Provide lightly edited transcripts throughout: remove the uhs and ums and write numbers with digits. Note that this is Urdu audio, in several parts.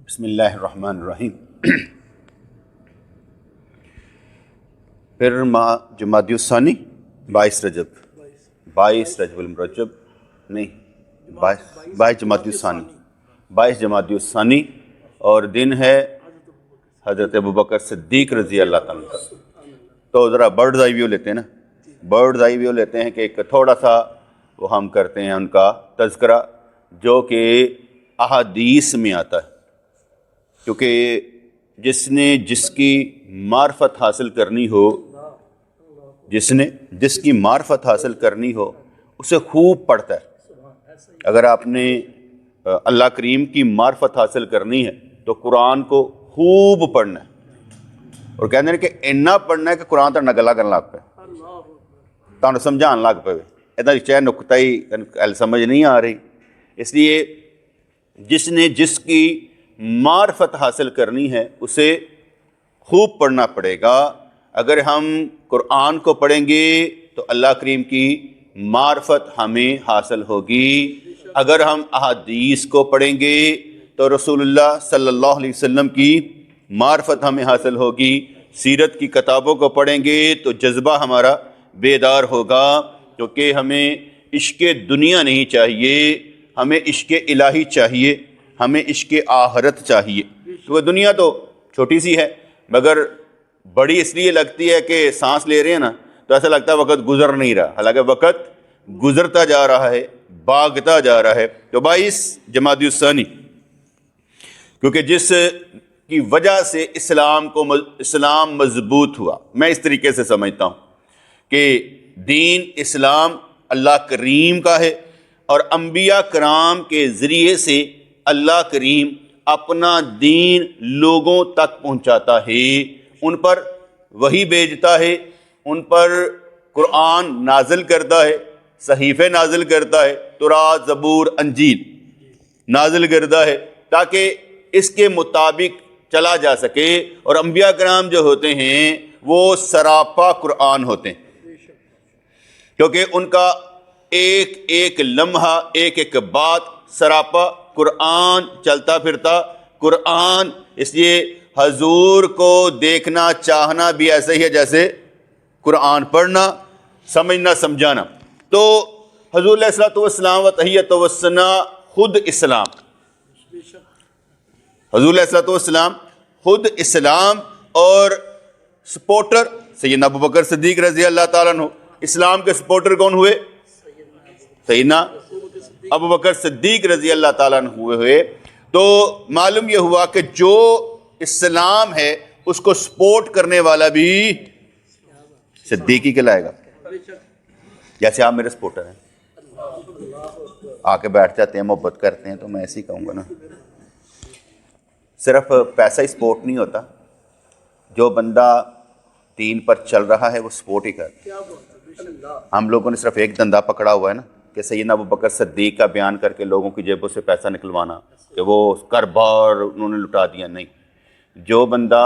بسم اللہ الرحمن الرحیم۔ پھر ماہ جمادی الثانی 22 رجب المرجب نہیں 22 جمادی الثانی 22 جمادی الثانی اور دن ہے حضرت ابوبکر صدیق رضی اللہ تعالیٰ کا۔ تو ذرا برڈز آئی ویو لیتے ہیں نا، برڈز آئی ویو لیتے ہیں کہ ایک تھوڑا سا وہ ہم کرتے ہیں ان کا تذکرہ جو کہ احادیث میں آتا ہے، کیونکہ جس نے جس کی معرفت حاصل کرنی ہو، جس کی معرفت حاصل کرنی ہو اسے خوب پڑھتا ہے۔ اگر آپ نے اللہ کریم کی معرفت حاصل کرنی ہے تو قرآن کو خوب پڑھنا ہے، اور کہتے ہیں کہ اتنا پڑھنا ہے کہ قرآن تو نگلا کرنے لگ پہ تو سمجھان لگ پے اتنا چاہے نقطہ ہی سمجھ نہیں آ رہی۔ اس لیے جس نے جس کی معرفت حاصل کرنی ہے اسے خوب پڑھنا پڑے گا۔ اگر ہم قرآن کو پڑھیں گے تو اللہ کریم کی معرفت ہمیں حاصل ہوگی، اگر ہم احادیث کو پڑھیں گے تو رسول اللہ صلی اللہ علیہ وسلم کی معرفت ہمیں حاصل ہوگی، سیرت کی کتابوں کو پڑھیں گے تو جذبہ ہمارا بیدار ہوگا، کیونکہ ہمیں عشق دنیا نہیں چاہیے، ہمیں عشق الہی چاہیے، ہمیں عشق آخرت چاہیے۔ تو وہ دنیا تو چھوٹی سی ہے مگر بڑی اس لیے لگتی ہے کہ سانس لے رہے ہیں نا تو ایسا لگتا ہے وقت گزر نہیں رہا، حالانکہ وقت گزرتا جا رہا ہے، بھاگتا جا رہا ہے۔ تو 22 جمادی الثانی، کیونکہ جس کی وجہ سے اسلام مضبوط ہوا، میں اس طریقے سے سمجھتا ہوں کہ دین اسلام اللہ کریم کا ہے، اور انبیاء کرام کے ذریعے سے اللہ کریم اپنا دین لوگوں تک پہنچاتا ہے، ان پر وحی بھیجتا ہے، ان پر قرآن نازل کرتا ہے، صحیفے نازل کرتا ہے، تورات، زبور، انجیل نازل کرتا ہے تاکہ اس کے مطابق چلا جا سکے۔ اور انبیاء کرام جو ہوتے ہیں وہ سراپا قرآن ہوتے ہیں، کیونکہ ان کا ایک ایک لمحہ، ایک ایک بات سراپا قرآن، چلتا پھرتا قرآن۔ اس لیے حضور کو دیکھنا چاہنا بھی ایسا ہی ہے جیسے قرآن پڑھنا، سمجھنا سمجھانا۔ تو حضور علیہ الصلوۃ والسلام و تحیۃ و ثنا خود اسلام، حضور علیہ الصلوۃ والسلام خود اسلام، اور سپورٹر سیدنا ابوبکر صدیق رضی اللہ تعالیٰ عنہ۔ اسلام کے سپورٹر کون ہوئے؟ سیدنا ابوبکر صدیق رضی اللہ تعالیٰ عنہ ہوئے۔ تو معلوم یہ ہوا کہ جو اسلام ہے اس کو سپورٹ کرنے والا بھی صدیقی کہلائے گا۔ جیسے آپ میرے سپورٹر ہیں، آ کے بیٹھ جاتے ہیں، محبت کرتے ہیں، تو میں ایسے ہی کہوں گا نا۔ صرف پیسہ ہی سپورٹ نہیں ہوتا، جو بندہ دین پر چل رہا ہے وہ سپورٹ ہی کرتا۔ ہم لوگوں نے صرف ایک دندہ پکڑا ہوا ہے نا کہ سیدنا ابوبکر صدیق کا بیان کر کے لوگوں کی جیبوں سے پیسہ نکلوانا کہ وہ کر بار انہوں نے لٹا دیا۔ نہیں، جو بندہ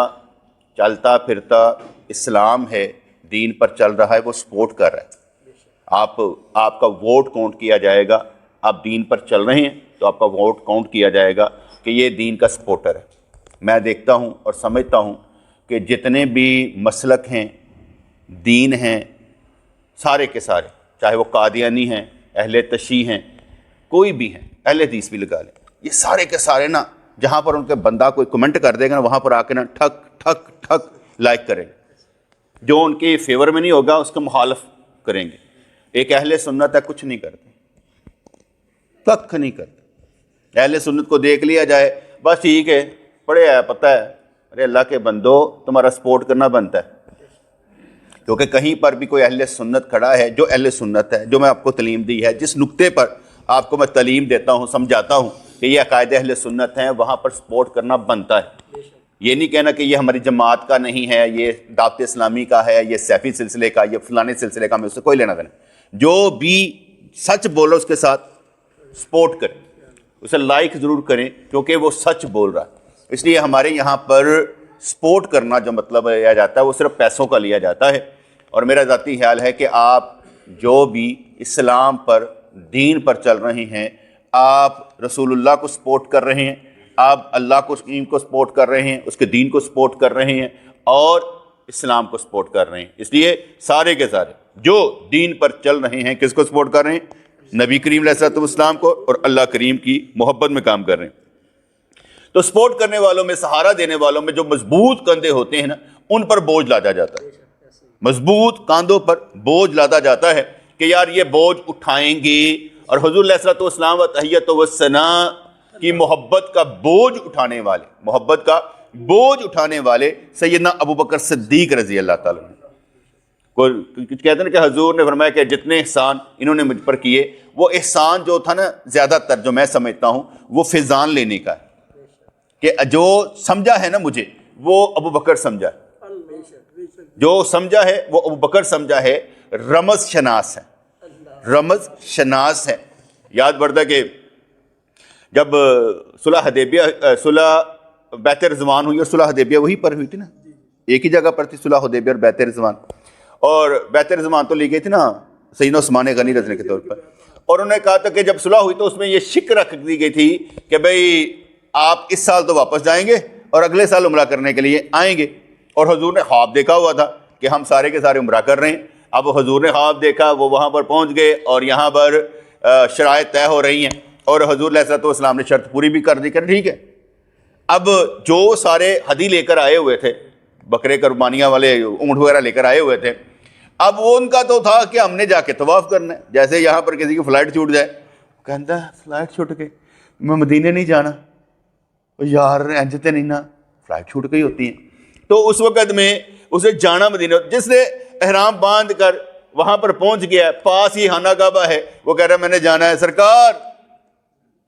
چلتا پھرتا اسلام ہے، دین پر چل رہا ہے، وہ سپورٹ کر رہا ہے۔ آپ کا ووٹ کاؤنٹ کیا جائے گا، آپ دین پر چل رہے ہیں تو آپ کا ووٹ کاؤنٹ کیا جائے گا کہ یہ دین کا سپورٹر ہے۔ میں دیکھتا ہوں اور سمجھتا ہوں کہ جتنے بھی مسلک ہیں، دین ہیں، سارے کے سارے، چاہے وہ قادیانی ہیں، اہل تشیع ہیں، کوئی بھی ہیں، اہل حدیث بھی لگا لیں، یہ سارے کے سارے نا جہاں پر ان کے بندہ کوئی کمنٹ کر دے گا نا وہاں پر آ کے نا ٹھک ٹھک ٹھک لائک کریں گے، جو ان کے فیور میں نہیں ہوگا اس کا مخالف کریں گے۔ ایک اہل سنت ہے، کچھ نہیں کرتے، کخ نہیں کرتے۔ اہل سنت کو دیکھ لیا جائے بس ٹھیک ہے، پڑھے ہے، پتہ ہے، ارے اللہ کے بندو تمہارا سپورٹ کرنا بنتا ہے، کیونکہ کہیں پر بھی کوئی اہل سنت کھڑا ہے جو اہل سنت ہے، جو میں آپ کو تعلیم دی ہے، جس نقطے پر آپ کو میں تعلیم دیتا ہوں، سمجھاتا ہوں کہ یہ عقائد اہل سنت ہیں، وہاں پر سپورٹ کرنا بنتا ہے۔ یہ نہیں کہنا کہ یہ ہماری جماعت کا نہیں ہے، یہ دعوت اسلامی کا ہے، یہ سیفی سلسلے کا، یہ فلانے سلسلے کا، میں اس سے کوئی لینا دینا۔ جو بھی سچ بولو اس کے ساتھ سپورٹ کریں، اسے لائک ضرور کریں کیونکہ وہ سچ بول رہا ہے۔ اس لیے ہمارے یہاں پر سپورٹ کرنا جو مطلب لیا جاتا ہے وہ صرف پیسوں کا لیا جاتا ہے۔ اور میرا ذاتی خیال ہے کہ آپ جو بھی اسلام پر، دین پر چل رہے ہیں، آپ رسول اللہ کو سپورٹ کر رہے ہیں، آپ اللہ کو سپورٹ کر رہے ہیں, اس کے دین کو سپورٹ کر رہے ہیں اور اسلام کو سپورٹ کر رہے ہیں. اس لیے سارے کے سارے جو دین پر چل رہے ہیں کس کو سپورٹ کر رہے ہیں؟ نبی کریم علیہ الصلوۃ والسلام کو, اور اللہ کریم کی محبت میں کام کر رہے ہیں. تو سپورٹ کرنے والوں میں, سہارا دینے والوں میں جو مضبوط کندھے ہوتے ہیں نا, ان پر بوجھ لادا جاتا ہے, مضبوط کاندھوں پر بوجھ لادا جاتا ہے کہ یار یہ بوجھ اٹھائیں گے. اور حضور علیہ الصلوۃ والسلام و تحیت و ثناء کی محبت کا بوجھ اٹھانے والے, محبت کا بوجھ اٹھانے والے سیدنا ابو بکر صدیق رضی اللہ تعالیٰ عنہ. کہتے ہیں کہ حضور نے فرمایا کہ جتنے احسان انہوں نے مجھ پر کیے, وہ احسان جو تھا نا زیادہ تر جو میں سمجھتا ہوں وہ فیضان لینے کا ہے, کہ جو سمجھا ہے نا مجھے وہ ابو بکر سمجھا ہے, جو سمجھا ہے وہ ابو بکر سمجھا ہے. رمز شناس ہے, رمز شناس ہے. یاد پڑتا ہے کہ جب صلح حدیبیہ, صلح بیعت رضوان ہوئی, اور صلح حدیبیہ وہی پر ہوئی تھی نا, ایک ہی جگہ پر تھی صلح حدیبیہ اور بیعت رضوان. اور بیعت رضوان تو لی گئی تھی نا سیدنا عثمان غنی رضی کے طور پر, اور انہوں نے کہا تھا کہ جب صلح ہوئی تو اس میں یہ شک رکھ دی گئی تھی کہ بھئی آپ اس سال تو واپس جائیں گے اور اگلے سال عمرہ کرنے کے لیے آئیں گے. اور حضور نے خواب دیکھا ہوا تھا کہ ہم سارے کے سارے عمرہ کر رہے ہیں. اب حضور نے خواب دیکھا, وہ وہاں پر پہنچ گئے اور یہاں پر شرائط طے ہو رہی ہیں, اور حضور علیہ الصلوۃ والسلام نے شرط پوری بھی کر دی کہ ٹھیک ہے. اب جو سارے ہدی لے کر آئے ہوئے تھے, بکرے قربانیاں والے اونٹ وغیرہ لے کر آئے ہوئے تھے, اب وہ ان کا تو تھا کہ ہم نے جا کے طواف کرنا ہے. جیسے یہاں پر کسی کی فلائٹ چھوٹ جائے, کہتا فلائٹ چھوٹ گئی, میں مدینے نہیں جانا, یار انجتے نہیں نا, فلائٹ چھوٹ گئی ہوتی ہیں. تو اس وقت میں اسے جانا مدینہ, جس نے احرام باندھ کر وہاں پر پہنچ گیا, پاس ہی خانہ کعبہ ہے, وہ کہہ رہا ہے میں نے جانا ہے. سرکار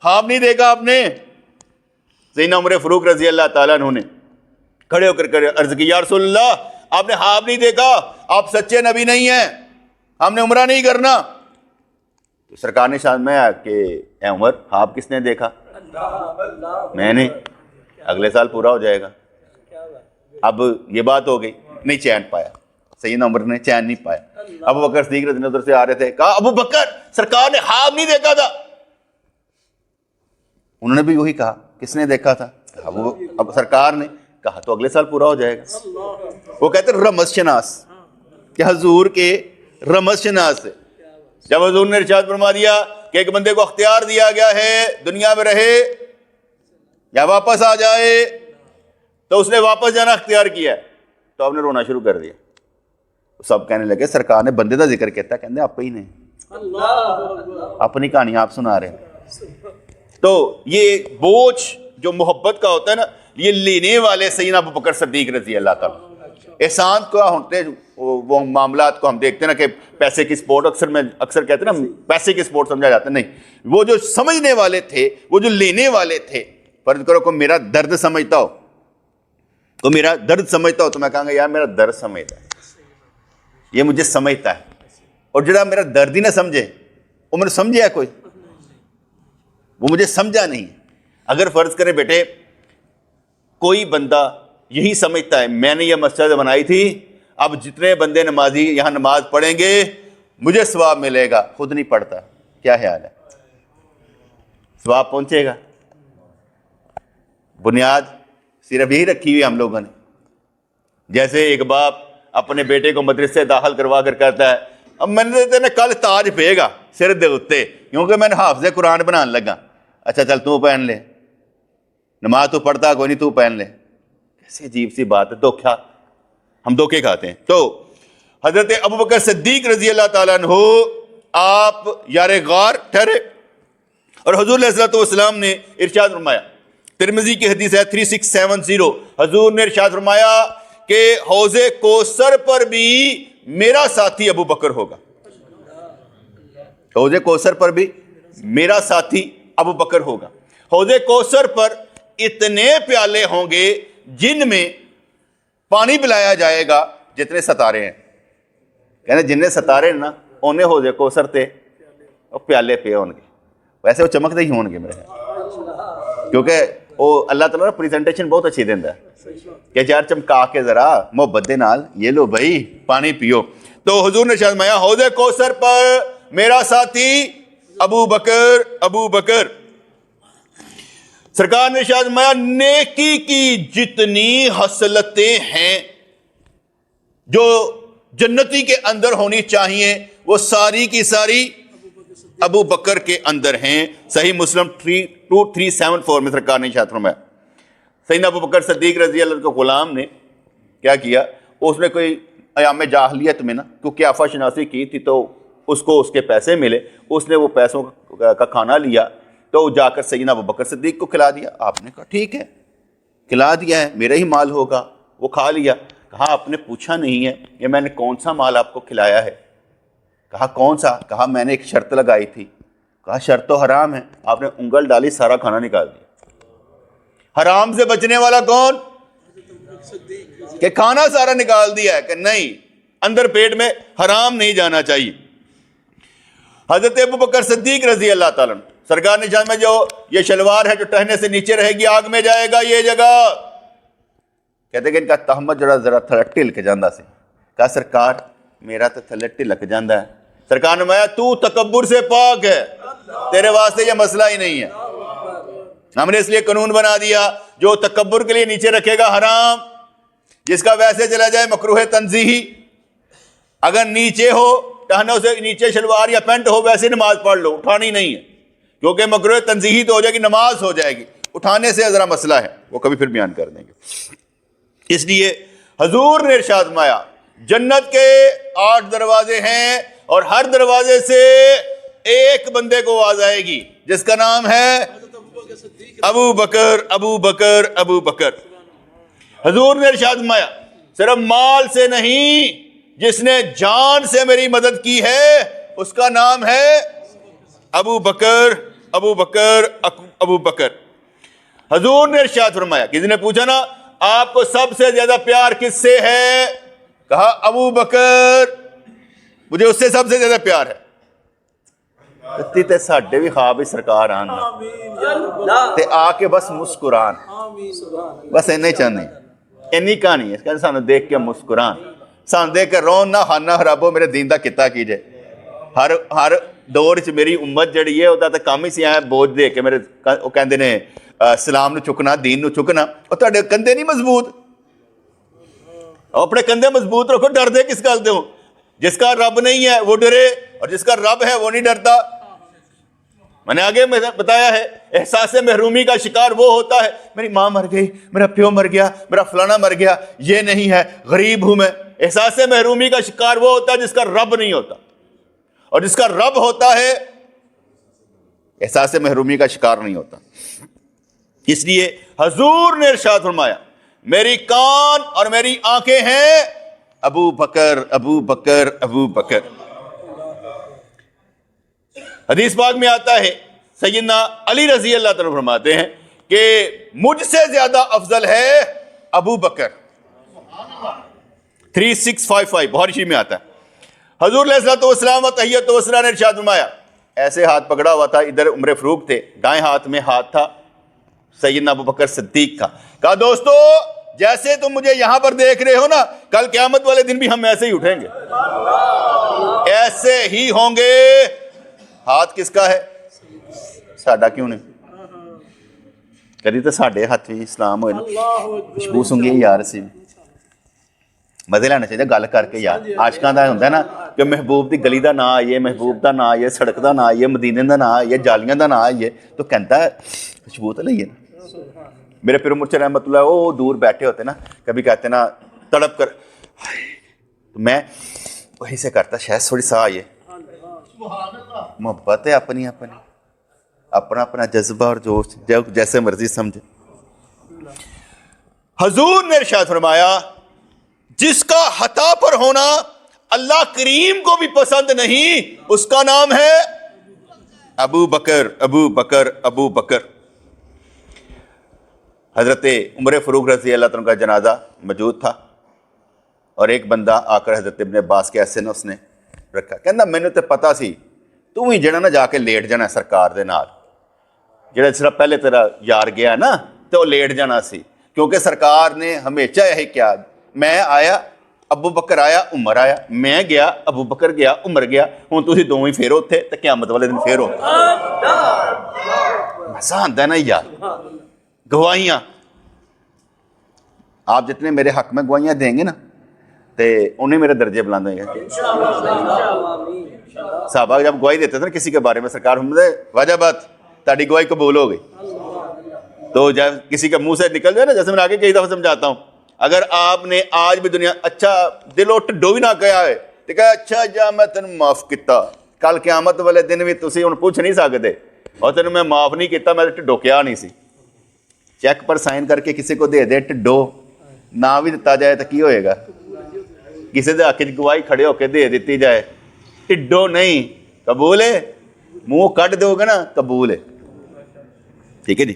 خواب نہیں دیکھا آپ نے؟ سیدنا عمر فاروق رضی اللہ تعالیٰ عنہ نے کھڑے ہو کر عرض کی, یا رسول اللہ آپ نے خواب نہیں دیکھا, آپ سچے نبی نہیں ہیں, ہم نے عمرہ نہیں کرنا. تو سرکار نے شان میں کہ اے عمر خواب کس نے دیکھا؟ میں نے, اگلے سال پورا ہو جائے گا. اب یہ بات ہو گئی, نہیں چین پایا, سیدنا عمر نے چین نہیں پایا. ابو بکر صدیق رضی اللہ عنہ ادھر سے آ رہے تھے, کہا ابو بکر سرکار نے خواب نہیں دیکھا تھا. انہوں نے بھی وہی کہا, کس نے دیکھا تھا؟ اب سرکار نے کہا تو اگلے سال پورا ہو جائے گا. وہ کہتے ہیں رمز شناس, کہ حضور کے رمز شناس سے. جب حضور نے ارشاد فرما دیا کہ ایک بندے کو اختیار دیا گیا ہے دنیا میں رہے یا واپس آ جائے, تو اس نے واپس جانا اختیار کیا, تو آپ نے رونا شروع کر دیا. سب کہنے لگے سرکار نے بندے کا ذکر کہتا, کہتے آپ ہی نہیں, اپنی کہانی آپ سنا رہے ہیں. تو یہ بوجھ جو محبت کا ہوتا ہے نا, یہ لینے والے سیدنا ابو بکر صدیق رضی اللہ تعالیٰ. احسان کو ہوتے وہ معاملات کو ہم دیکھتے ہیں نا کہ پیسے کی سپورٹ, اکثر کہتے ہیں نا پیسے کی سپورٹ سمجھا جاتا ہے, نہیں, وہ جو سمجھنے والے تھے, وہ جو لینے والے تھے. فرض کرو کوئی میرا درد سمجھتا ہو, تو میرا درد سمجھتا ہو, تو میں کہاں گا یار میرا درد سمجھتا ہے, یہ مجھے سمجھتا ہے. اور جڑا میرا درد ہی نہ سمجھے, وہ میں نے سمجھا کوئی, وہ مجھے سمجھا نہیں. اگر فرض کرے بیٹے کوئی بندہ یہی سمجھتا ہے میں نے یہ مسجد بنائی تھی, اب جتنے بندے نمازی یہاں نماز پڑھیں گے مجھے ثواب ملے گا, خود نہیں پڑھتا, کیا خیال ہے ثواب پہنچے گا؟ بنیاد صرف یہی رکھی ہوئی ہم لوگوں نے. جیسے ایک باپ اپنے بیٹے کو مدرسے داخل کروا کر کہتا ہے اب میں نے کل تاج پے گا سر دے اتے کیونکہ میں نے حافظ قرآن بنان لگا. اچھا چل تو پہن لے, نماز تو پڑھتا کوئی نہیں, تو پہن لے. کیسی عجیب سی بات ہے, دھوکا, ہم دھوکے کھاتے ہیں. تو حضرت ابو بکر صدیق رضی اللہ تعالیٰ عنہ آپ یار غار ٹھہرے, اور حضور علیہ الصلوۃ والسلام نے ارشاد فرمایا, ترمذی کی حدیث ہے 3670, حضور نے ارشاد فرمایا کہ حوض کوثر پر بھی میرا ساتھی ابو بکر ہوگا. حوض کوثر پر بھی میرا ساتھی ابو بکر ہوگا. حوض کوثر پر اتنے پیالے ہوں گے جن میں پانی پلایا جائے گا جتنے ستارے ہیں. کہنے جننے ستارے نا انہیں حوض کوثر تے اور پیالے پہ ہوں گے. ویسے وہ چمکتے ہی ہوں گے میرے, کیونکہ وہ اللہ تعالیٰ پریزنٹیشن بہت اچھی دینا ہے کہ یار چمکا کے ذرا محبت دے نال یہ لو بھائی پانی پیو. تو حضور نے فرمایا حوض کوثر پر میرا ساتھی ابو بکر. سرکار نے ارشاد فرمایا نیکی کی جتنی خصلتیں ہیں جو جنتی کے اندر ہونی چاہیے وہ ساری کی ساری ابو بکر کے اندر ہیں۔ صحیح مسلم 2374 میں سرکار نے ارشاد فرمایا سیدنا ابو بکر صدیق رضی اللہ عنہ کے غلام نے کیا کیا، اس نے کوئی ایام جاہلیت میں نا کیونکہ آفا شناسی کی تھی تو اس کو اس کے پیسے ملے، اس نے وہ پیسوں کا کھانا لیا تو جا کر سیدنا ابو بکر صدیق کو کھلا دیا۔ آپ نے کہا ٹھیک ہے کھلا دیا ہے، میرا ہی مال ہوگا، وہ کھا لیا۔ کہا آپ نے پوچھا نہیں ہے کہ میں نے کون سا مال آپ کو کھلایا ہے؟ کہا کون سا؟ کہا میں نے ایک شرط لگائی تھی۔ کہا شرط تو حرام ہے۔ آپ نے انگل ڈالی، سارا کھانا نکال دیا۔ حرام سے بچنے والا کون؟ کہ کھانا سارا نکال دیا ہے کہ نہیں، اندر پیٹ میں حرام نہیں جانا چاہیے۔ حضرت ابو بکر صدیق رضی اللہ تعالیٰ عنہ سرکار نے جان میں جو یہ شلوار ہے جو ٹہنے سے نیچے رہے گی آگ میں جائے گا یہ جگہ، کہتے کہ ان کا تہمت ذرا تھوڑا ٹلک جاندہ سے۔ کہا سرکار میرا تو تھلے ٹلک جاندہ ہے۔ سرکار نے فرمایا تو تکبر سے پاک ہے، تیرے واسطے یہ مسئلہ ہی نہیں ہے۔ ہم نے اس لیے قانون بنا دیا جو تکبر کے لیے نیچے رکھے گا حرام، جس کا ویسے چلا جائے مکروہ تنزیہی۔ اگر نیچے ہو ٹہنوں سے نیچے شلوار یا پینٹ ہو ویسے نماز پڑھ لو، اٹھانی نہیں ہے کیونکہ مکروہ تنزیہی تو ہو جائے گی، نماز ہو جائے گی، اٹھانے سے ذرا مسئلہ ہے، وہ کبھی پھر بیان کر دیں گے۔ اس لیے حضور نے ارشاد فرمایا جنت کے 8 دروازے ہیں اور ہر دروازے سے ایک بندے کو آواز آئے گی جس کا نام ہے ابو بکر ابو بکر ابو بکر۔ حضور نے ارشاد فرمایا صرف مال سے نہیں، جس نے جان سے میری مدد کی ہے اس کا نام ہے ابو بکر ابو بکر ابو بکر۔ حضور نے ارشاد فرمایا کسی نے پوچھا نا آپ کو سب سے زیادہ پیار کس سے ہے؟ کہا ابو بکر، مجھے اس سے سب سے زیادہ پیار ہے۔ تے ساڈے بھی خواب ہی سرکار آن تے آ کے بس مسکران، بس اینا ہی چاہنے، اینی کہانی ہے، کہ سانو دیکھ کے مسکران، سانو دیکھ کے رون نہ خانہ خرابو میرے دین دا کتا کیجے۔ ہر دور چ میری امت جڑی ہے وہ کام ہی سی آیا بوجھ دے کے میرے وہ کہندے نے اسلام نو چکنا، دین نو چکنا، اور تہاڈے کندھے نہیں مضبوط، اپنے کندھے مضبوط رکھو، ڈر دے کس گل دے ہو؟ جس کا رب نہیں ہے وہ ڈرے اور جس کا رب ہے وہ نہیں ڈرتا۔ میں نے آگے بتایا ہے احساس محرومی کا شکار وہ ہوتا ہے میری ماں مر گئی، میرا پیو مر گیا، میرا فلانا مر گیا، یہ نہیں ہے، غریب ہوں میں۔ احساس محرومی کا شکار وہ ہوتا ہے جس کا رب نہیں ہوتا، اور جس کا رب ہوتا ہے احساس محرومی کا شکار نہیں ہوتا۔ اس لیے حضور نے ارشاد فرمایا میری کان اور میری آنکھیں ہیں ابو بکر ابو بکر ابو بکر۔ حدیث پاک میں آتا ہے سیدنا علی رضی اللہ تعالیٰ فرماتے ہیں کہ مجھ سے زیادہ افضل ہے ابو بکر۔ 3655 بخاری شریف میں آتا ہے حضور علیہ الصلوۃ والسلام و تحیۃ والسلام نے ارشاد فرمایا، ایسے ہاتھ پکڑا ہوا تھا، ادھر عمر فاروق تھے، دائیں ہاتھ میں ہاتھ تھا سیدنا ابو بکر صدیق کا۔ کہا دوستو جیسے تم مجھے یہاں پر دیکھ رہے ہو نا، کل قیامت والے دن بھی ہم ایسے ہی اٹھیں گے، ایسے ہی ہوں گے۔ ہاتھ کس کا ہے؟ ساڈا کیوں نہیں؟ کدی تو ساڈے ہاتھ بھی اسلام ہوئے نا، مشبوس ہوں گے یار اسی مزے لینا چاہیے گل کر کے یار۔ عاشقاں دا ہوندا ہے نا کہ محبوب دی گلی دا نا آئیے، محبوب دا نا آئیے، سڑک دا نا آئیے، مدینے دا نا آئیے، جالیاں دا نا آئیے، تو کہتا ہے خوشبو تو لئیے نا۔ میرے پیر مرشد رحمت اللہ وہ دور بیٹھے ہوتے نا، کبھی کہتے نا تڑپ کر، تو میں وہی سے کرتا شاید تھوڑی سا آئیے، محبت ہے اپنی اپنی، اپنا اپنا جذبہ اور جوش جیسے مرضی سمجھے۔ حضور نے ارشاد فرمایا جس کا خطا پر ہونا اللہ کریم کو بھی پسند نہیں اس کا نام ہے ابو بکر ابو بکر ابو بکر۔ حضرت عمر فاروق رضی اللہ عنہ کا جنازہ موجود تھا اور ایک بندہ آ کر حضرت ابن عباس کے ایسے نے اس نے رکھا، کہنا میں نے تو پتا سی تو ہی جنا نا جا کے لیٹ جانا سرکار دے نال، جڑا صرف پہلے تیرا یار گیا نا تو وہ لیٹ جانا سی، کیونکہ سرکار نے ہمیشہ یہی کیا، میں آیا ابو بکر آیا عمر آیا، میں گیا ابو بکر گیا عمر گیا، ہوں تسی دونوں ہی پھر ہوتے تو قیامت والے دن پھر ہوتے۔ مزہ آتا ہے نا یار، گواہیاں آپ جتنے میرے حق میں گواہیاں دیں گے نا تو انہیں میرے درجے بلند ہوئیں گے. صحابہ جب گواہی دیتے تھے نا کسی کے بارے میں، سرکار وجہ بات تاری گواہی قبول ہو گئی. تو جب کسی کے منہ سے نکل جائے نا، جیسے میں آگے کئی دفعہ سمجھاتا ہوں، اگر آپ نے آج بھی دنیا اچھا دل اٹھ ڈو بھی نہ کیا ہے تو کہا اچھا جا میں تین معاف کیتا، کل قیامت والے دن بھی تسی ہن پوچھ نہیں سکتے اور تینوں میں معاف نہیں کیتا، میں ٹھڈو کیا نہیں سی. چیک پر سائن کر کے کسی کو دے دے ٹھڈو نہ بھی دتا جائے تو کی ہوئے گا؟ کسی دے حق وچ گواہی کھڑے ہو کے دے دیتی جائے، ٹھڈو نہیں، قبول ہے، منہ کٹ دو گے نا قبول ہے. ٹھیک ہے جی.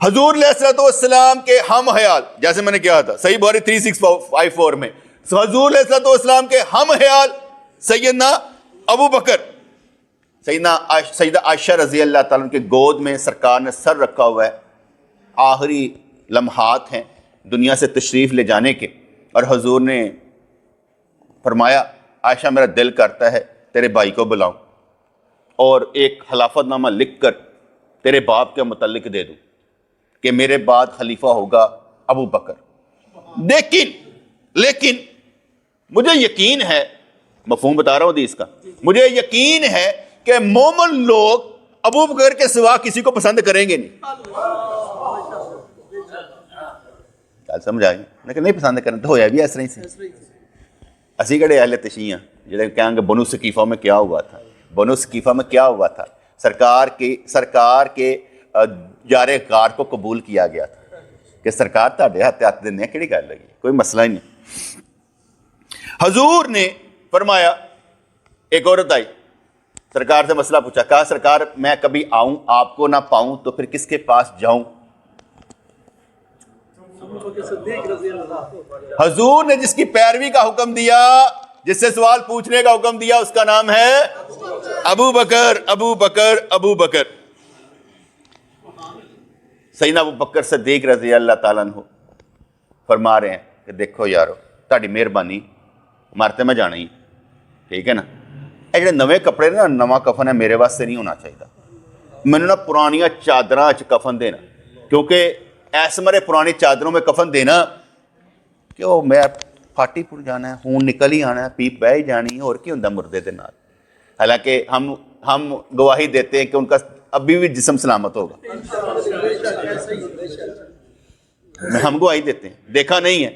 حضور علیہ الصلوۃ والسلام کے ہم حیال، جیسے میں نے کہا تھا صحیح بخاری 3654 میں، حضور علیہ الصلوۃ والسلام کے ہم حیال سیدنا ابو بکر، سیدہ عائشہ رضی اللہ تعالیٰ عنہ کے گود میں سرکار نے سر رکھا ہوا ہے. آخری لمحات ہیں دنیا سے تشریف لے جانے کے، اور حضور نے فرمایا عائشہ میرا دل کرتا ہے تیرے بھائی کو بلاؤں اور ایک خلافت نامہ لکھ کر تیرے باپ کے متعلق دے دوں کہ میرے بعد خلیفہ ہوگا ابو بکر. لیکن مجھے یقین ہے، مفہوم بتا رہا ہوں حدیث کا، مجھے یقین ہے کہ مومن لوگ ابو بکر کے سوا کسی کو پسند کریں گے نہیں. سمجھ آئے لیکن نہیں پسند کریں تو ہویا بھی اس طرح سے. اسی کڑے اہل تشیع ہیں جڑے کہیں گے بنو ثقیفہ میں کیا ہوا تھا، بنو ثقیفہ میں کیا ہوا تھا. سرکار کے یار غار کو قبول کیا گیا تھا کہ سرکار تہاڈے ہاتھ دینے کیڑی گل لگی، کوئی مسئلہ ہی نہیں. حضور نے فرمایا، ایک عورت آئی سرکار سے مسئلہ پوچھا، کہا سرکار میں کبھی آؤں آپ کو نہ پاؤں تو پھر کس کے پاس جاؤں؟ حضور نے جس کی پیروی کا حکم دیا، جس سے سوال پوچھنے کا حکم دیا، اس کا نام ہے ابو بکر. ابو بکر ابو بکر سیدنا ابو بکر صدیق رضی اللہ تعالیٰ عنہ فرما رہے ہیں کہ دیکھو یارو تہاڈی مہربانی مارتے میں جانا ہی، ٹھیک ہے نا. یہ جڑے نویں کپڑے نا، نواں کفن ہے میرے واسطے نہیں ہونا چاہیے. مینوں نا پرانیاں چادراں چ کفن دینا، کیونکہ ایس مرے پرانی چادروں میں کفن دینا کہ وہ میں پھاٹی پڑ جانا ہے، خون نکل ہی آنا ہے، پیپ بہ ہی جانی ہے، اور کی ہوندا مردے دے نال. حالانکہ ہم گواہی دیتے ہیں کہ ان کا ابھی بھی جسم سلامت ہوگا. ہم گواہی دیتے ہیں، دیکھا نہیں ہے،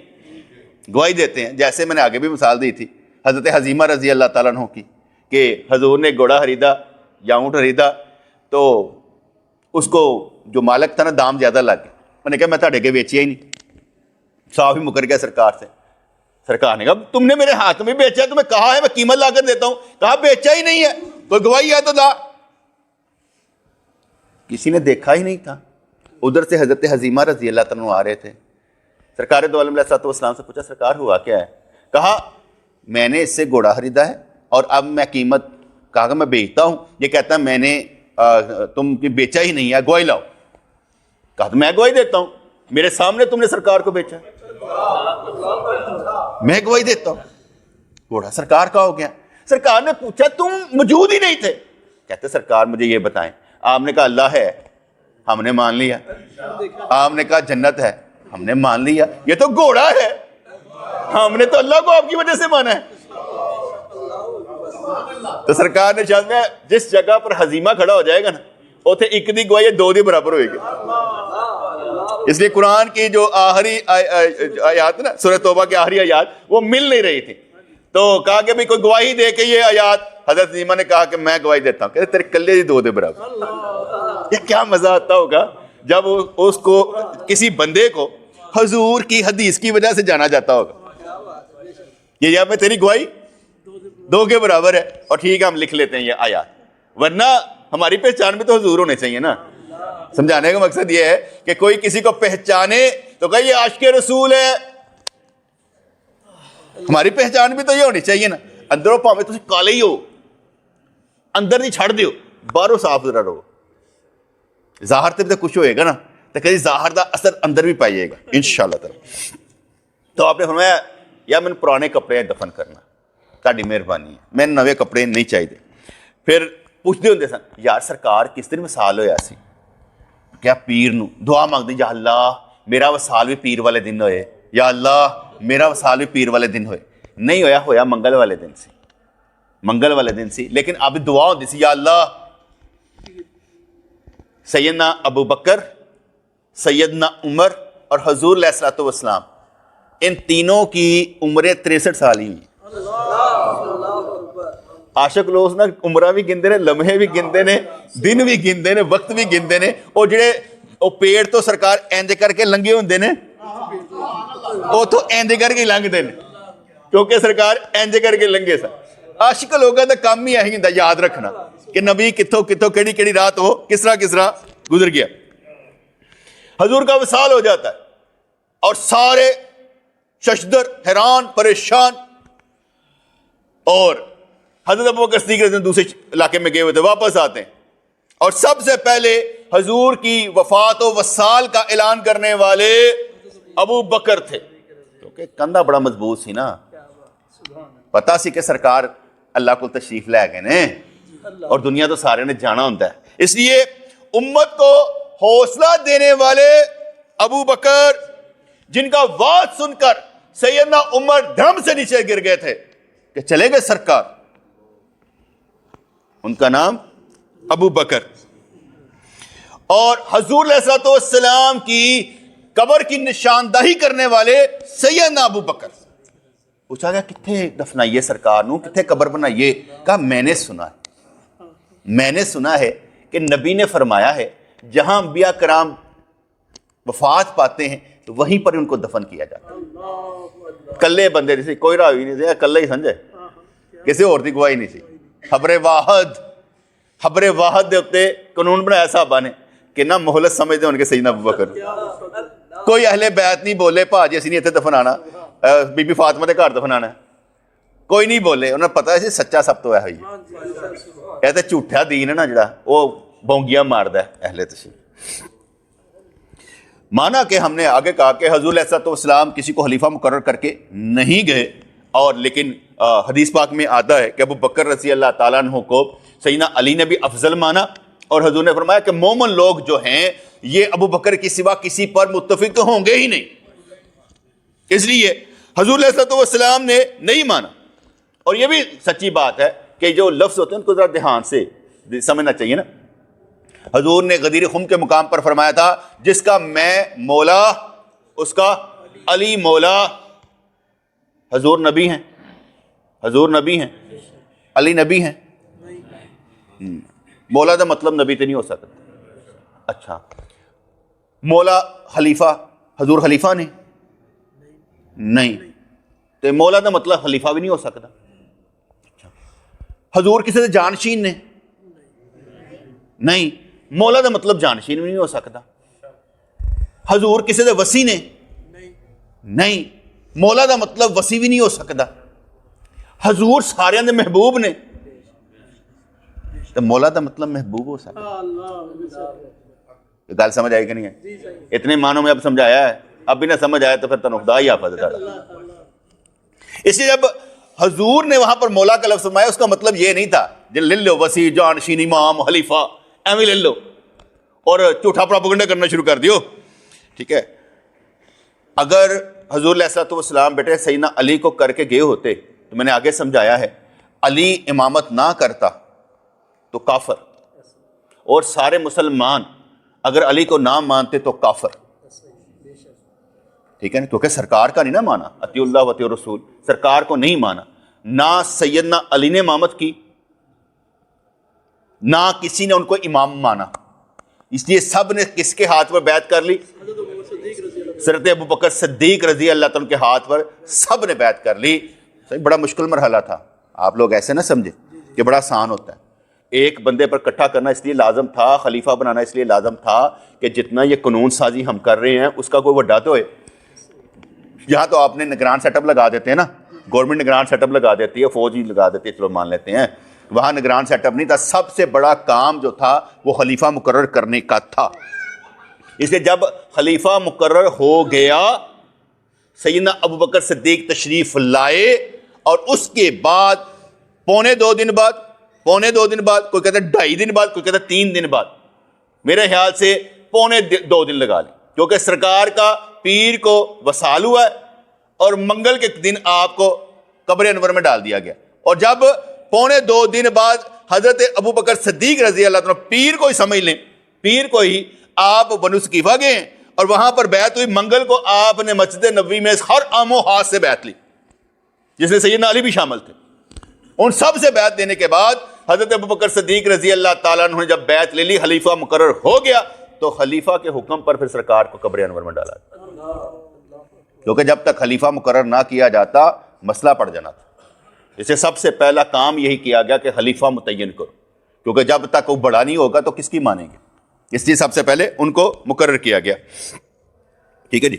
گواہی دیتے ہیں. جیسے میں نے آگے بھی مثال دی تھی حضرت حزیمہ رضی اللہ تعالیٰ عنہ کی، کہ حضور نے گھوڑا خریدا یا اونٹ خریدا تو اس کو جو مالک تھا نا دام زیادہ لگ گیا. میں نے کہا میں تہاڈے کے بیچیا ہی نہیں، صاف ہی مکر گیا سرکار سے. سرکار نے کہا تم نے میرے ہاتھ میں بیچا، تمہیں کہا ہے میں قیمت لا کر دیتا ہوں، کہا بیچا ہی نہیں ہے، کوئی گواہی ہے تو دا. کسی نے دیکھا ہی نہیں تھا. ادھر سے حضرت حزیمہ رضی اللہ تعالیٰ عنہ آ رہے تھے، سرکار دو عالم علیہ السلام سے پوچھا سرکار ہوا کیا ہے؟ کہا میں نے اس سے گھوڑا خریدا ہے اور اب میں قیمت کہا کہ میں بیچتا ہوں، یہ کہتا ہے میں نے تم بیچا ہی نہیں ہے، گواہی لاؤ. کہا تو میں گواہی دیتا ہوں، میرے سامنے تم نے سرکار کو بیچا، میں گواہی دیتا ہوں. گھوڑا سرکار کا ہو گیا. سرکار نے پوچھا تم موجود ہی نہیں تھے؟ کہتے سرکار مجھے یہ بتائیں. آپ نے کہا اللہ ہے، ہم نے مان لیا. آپ نے کہا جنت ہے، ہم نے مان لیا. یہ تو گھوڑا ہے، ہم نے تو اللہ کو آپ کی وجہ سے مانا ہے. تو سرکار نے شاید میں جس جگہ پر حزیمہ کھڑا ہو جائے گا نا، اوتھے ایک دی گواہی دو دی برابر ہوئے گی. اس لیے قرآن کی جو آخری آیات نا، سورہ توبہ کی آخری آیات وہ مل نہیں رہی تھی، تو کہا کہ بھی کوئی گواہی دے کے یہ آیات. حضرت حزیمہ نے کہا کہ میں گواہی دیتا ہوں. کہتے تیرے کلے دی دو دے برابر. یہ کیا مزہ آتا ہوگا جب اس کو کسی بندے کو حضور کی حدیث کی وجہ سے جانا جاتا ہوگا. یہ جب میں تیری گواہی دو کے برابر ہے، اور ٹھیک ہے ہم لکھ لیتے ہیں یہ آیات، ورنہ ہماری پہچان بھی تو حضور ہونے چاہیے نا. سمجھانے کا مقصد یہ ہے کہ کوئی کسی کو پہچانے تو کہ یہ عاشق رسول ہے. ہماری پہچان بھی تو یہ ہونی چاہیے نا. اندروں پاویں تسی کالے ہی ہو، اندر نہیں چھڑ دیو، باہروں صاف ذرا رہو. ظاہر تے بھی کچھ ہوئے گا نا، تو کہیں ظاہر دا اثر اندر بھی پائیے گا انشاءاللہ تعالی. تو آپ نے فرمایا یا میں پرانے کپڑے دفن کرنا، تہاڈی مہربانی ہے، میں نوے کپڑے نہیں چاہیے. پھر پوچھتے ہوندے سن یار سرکار کس دن مثال ہویا سی، کیا پیر نو دعا مانگ دی، یا اللہ میرا وصال بھی پیر والے دن ہوئے، یا اللہ میرا وصال بھی پیر والے دن ہوئے. نہیں ہویا منگل والے دن سی، منگل والے دن سی. لیکن اب دعا ہوتی سی، یا اللہ سیدنا ابو بکر، سیدنا عمر اور حضور علیہ الصلوۃ والسلام، ان تینوں کی عمریں 63 سال ہی ہوئی. عاشق لوگ نا عمرہ بھی گندے نے، لمحے بھی گندے نے، دن بھی گندے نے، وقت بھی گندے نے. اور جڑے وہ پیڑ تو سرکار اینج کر کے لنگے ہوندے نے، وہ تو اینج کر کے لنگتے ہیں کیونکہ سرکار اینج کر کے لنگے سن. عاشق لوگوں کا کام ہی یہی ہوندا یاد رکھنا کہ نبی کتھوں کتھوں کیڑی کیڑی رات ہو کس طرح گزر گیا. حضور کا وصال ہو جاتا ہے اور سارے ششدر، حیران، پریشان. اور حضرت ابوبکر صدیق رضی اللہ عنہ دوسرے علاقے میں گئے ہوئے تھے، واپس آتے ہیں اور سب سے پہلے حضور کی وفات و وصال کا اعلان کرنے والے ابو بکر تھے، کیونکہ کندھا بڑا مضبوط سی نا، پتا سی کہ سرکار اللہ کو تشریف لے گئے نے اور دنیا تو سارے نے جانا ہوتا ہے. اس لیے امت کو حوصلہ دینے والے ابو بکر، جن کا وعد سن کر سیدنا عمر دھرم سے نیچے گر گئے تھے کہ چلے گئے سرکار، ان کا نام ابو بکر. اور حضور علیہ الصلوۃ والسلام کی قبر کی نشاندہی کرنے والے سیدنا ابو بکر. پوچھا گیا کتنے دفنائیے سرکار نو، کتنے قبر بنائیے؟ کہا میں نے سنا ہے کہ نبی نے فرمایا ہے جہاں انبیاء کرام وفات پاتے ہیں تو وہیں پر ان کو دفن کیا جاتا ہے. کلے بندے نہیں سی، کوئی راوی نہیں سی، کلے ہی سمجھے، کسی اور دی گواہی نہیں سی. خبر واحد دے اتے قانون بنایا صحابہ نے کہ نہ مہلت سمجھتے ان کے سیدنا ابو بکر. کوئی اہل بیت نہیں بولے پا جی اسی نہیں اتنے دفنانا، بی بی فاطمہ دے گھر دفنانا، کوئی نہیں بولے. انہوں نے پتا ہے سچا سب تو ہے یہ تو جھوٹا دین ہے نا جڑا وہ بونگیاں ماردا ہے اہل تشریف. مانا کہ ہم نے آگے کہا کہ حضور علیہ الصلوۃ والسلام کسی کو خلیفہ مقرر کر کے نہیں گئے، اور لیکن حدیث پاک میں آتا ہے کہ ابو بکر رضی اللہ تعالیٰ عنہ کو سیدنا علی نے بھی افضل مانا، اور حضور نے فرمایا کہ مومن لوگ جو ہیں یہ ابو بکر کے سوا کسی پر متفق ہوں گے ہی نہیں. اس لیے حضور علیہ الصلوۃ والسلام نے نہیں مانا. اور یہ بھی سچی بات ہے کہ جو لفظ ہوتے ہیں ان کو ذرا دھیان سے سمجھنا چاہیے نا. حضور نے غدیر خم کے مقام پر فرمایا تھا جس کا میں مولا اس کا علی مولا. حضور نبی ہیں، حضور نبی ہیں، علی نبی ہیں. مولا دا مطلب نبی تو نہیں ہو سکتا. اچھا مولا خلیفہ، حضور خلیفہ نہیں تو مولا دا مطلب خلیفہ بھی نہیں ہو سکتا. حضور کسی سے جانشین نے نہیں، مولا دا مطلب جانشین بھی نہیں ہو سکتا. حضور کسی سے وسی نے نہیں، مولا دا مطلب وسی بھی نہیں ہو سکتا. حضور سارے دے محبوب نے تو مولا دا مطلب محبوب ہو سکتا. گل سمجھ آئی کہ نہیں ہے؟ اتنے معنوں میں اب سمجھایا ہے، اب بھی نہ سمجھ آیا تو پھر تنو خدا ہی آفت ہے. اس لیے جب حضور نے وہاں پر مولا کا لفظ فرمایا اس کا مطلب یہ نہیں تھا جی لے لو وسیع جانشین امام خلیفہ ایویں لے لو اور جھوٹا پروپیگنڈا کرنا شروع کر دیو. ٹھیک ہے، اگر حضور علیہ الصلوۃ والسلام بیٹے سیدنا علی کو کر کے گئے ہوتے تو میں نے آگے سمجھایا ہے علی امامت نہ کرتا تو کافر، اور سارے مسلمان اگر علی کو نہ مانتے تو کافر. ٹھیک ہے نا، کیونکہ سرکار کا نہیں نہ مانا، اطیع اللہ و اطیع الرسول، سرکار کو نہیں مانا. نہ سیدنا علی نے امامت کی، نہ کسی نے ان کو امام مانا. اس لیے سب نے کس کے ہاتھ پر بیعت کر لی؟ حضرت ابو بکر صدیق رضی اللہ تعالیٰ کے ہاتھ پر سب نے بیعت کر لی. بڑا مشکل مرحلہ تھا، آپ لوگ ایسے نہ سمجھے کہ بڑا آسان ہوتا ہے. ایک بندے پر اکٹھا کرنا اس لیے لازم تھا، خلیفہ بنانا اس لیے لازم تھا کہ جتنا یہ قانون سازی ہم کر رہے ہیں اس کا کوئی وڈا تو ہے. یہاں تو آپ نے نگران سیٹ اپ لگا دیتے ہیں نا، گورنمنٹ نگران سیٹ اپ لگا دیتی ہے، فوج ہی لگا دیتی ہے، چلو مان لیتے ہیں. وہاں نگران سیٹ اپ نہیں تھا، سب سے بڑا کام جو تھا وہ خلیفہ مقرر کرنے کا تھا. اس لیے جب خلیفہ مقرر ہو گیا سیدنا ابو بکر صدیق تشریف لائے، اور اس کے بعد پونے دو دن بعد، کوئی کہتا ہے 2.5 دن بعد، کوئی کہتا ہے 3 دن بعد، میرے خیال سے 2 دن لگا لیں، کیونکہ سرکار کا پیر کو وصال ہوا ہے اور منگل کے دن آپ کو قبر انور میں ڈال دیا گیا، اور جب 2.25 دن بعد حضرت ابو بکر صدیق رضی اللہ عنہ، پیر کو ہی سمجھ لیں، پیر کو ہی آپ بنو ثقیفہ گئے ہیں اور وہاں پر بیعت ہوئی، منگل کو آپ نے مسجد نبوی میں ہر آم و ہاتھ سے بیعت لی، جس میں سیدنا علی بھی شامل تھے۔ ان سب سے بیعت دینے کے بعد حضرت ابو بکر صدیق رضی اللہ تعالیٰ عنہ نے جب بیعت لے لی، خلیفہ مقرر ہو گیا، تو خلیفہ کے حکم پر پھر سرکار کو قبر انور میں ڈالا، کیونکہ جب تک خلیفہ مقرر نہ کیا جاتا مسئلہ پڑ جانا تھا۔ اسے سب سے پہلا کام یہی کیا گیا کہ خلیفہ متعین کرو، کیونکہ جب تک وہ بڑا نہیں ہوگا تو کس کی مانیں گے، اس لیے سب سے پہلے ان کو مقرر کیا گیا۔ ٹھیک ہے جی۔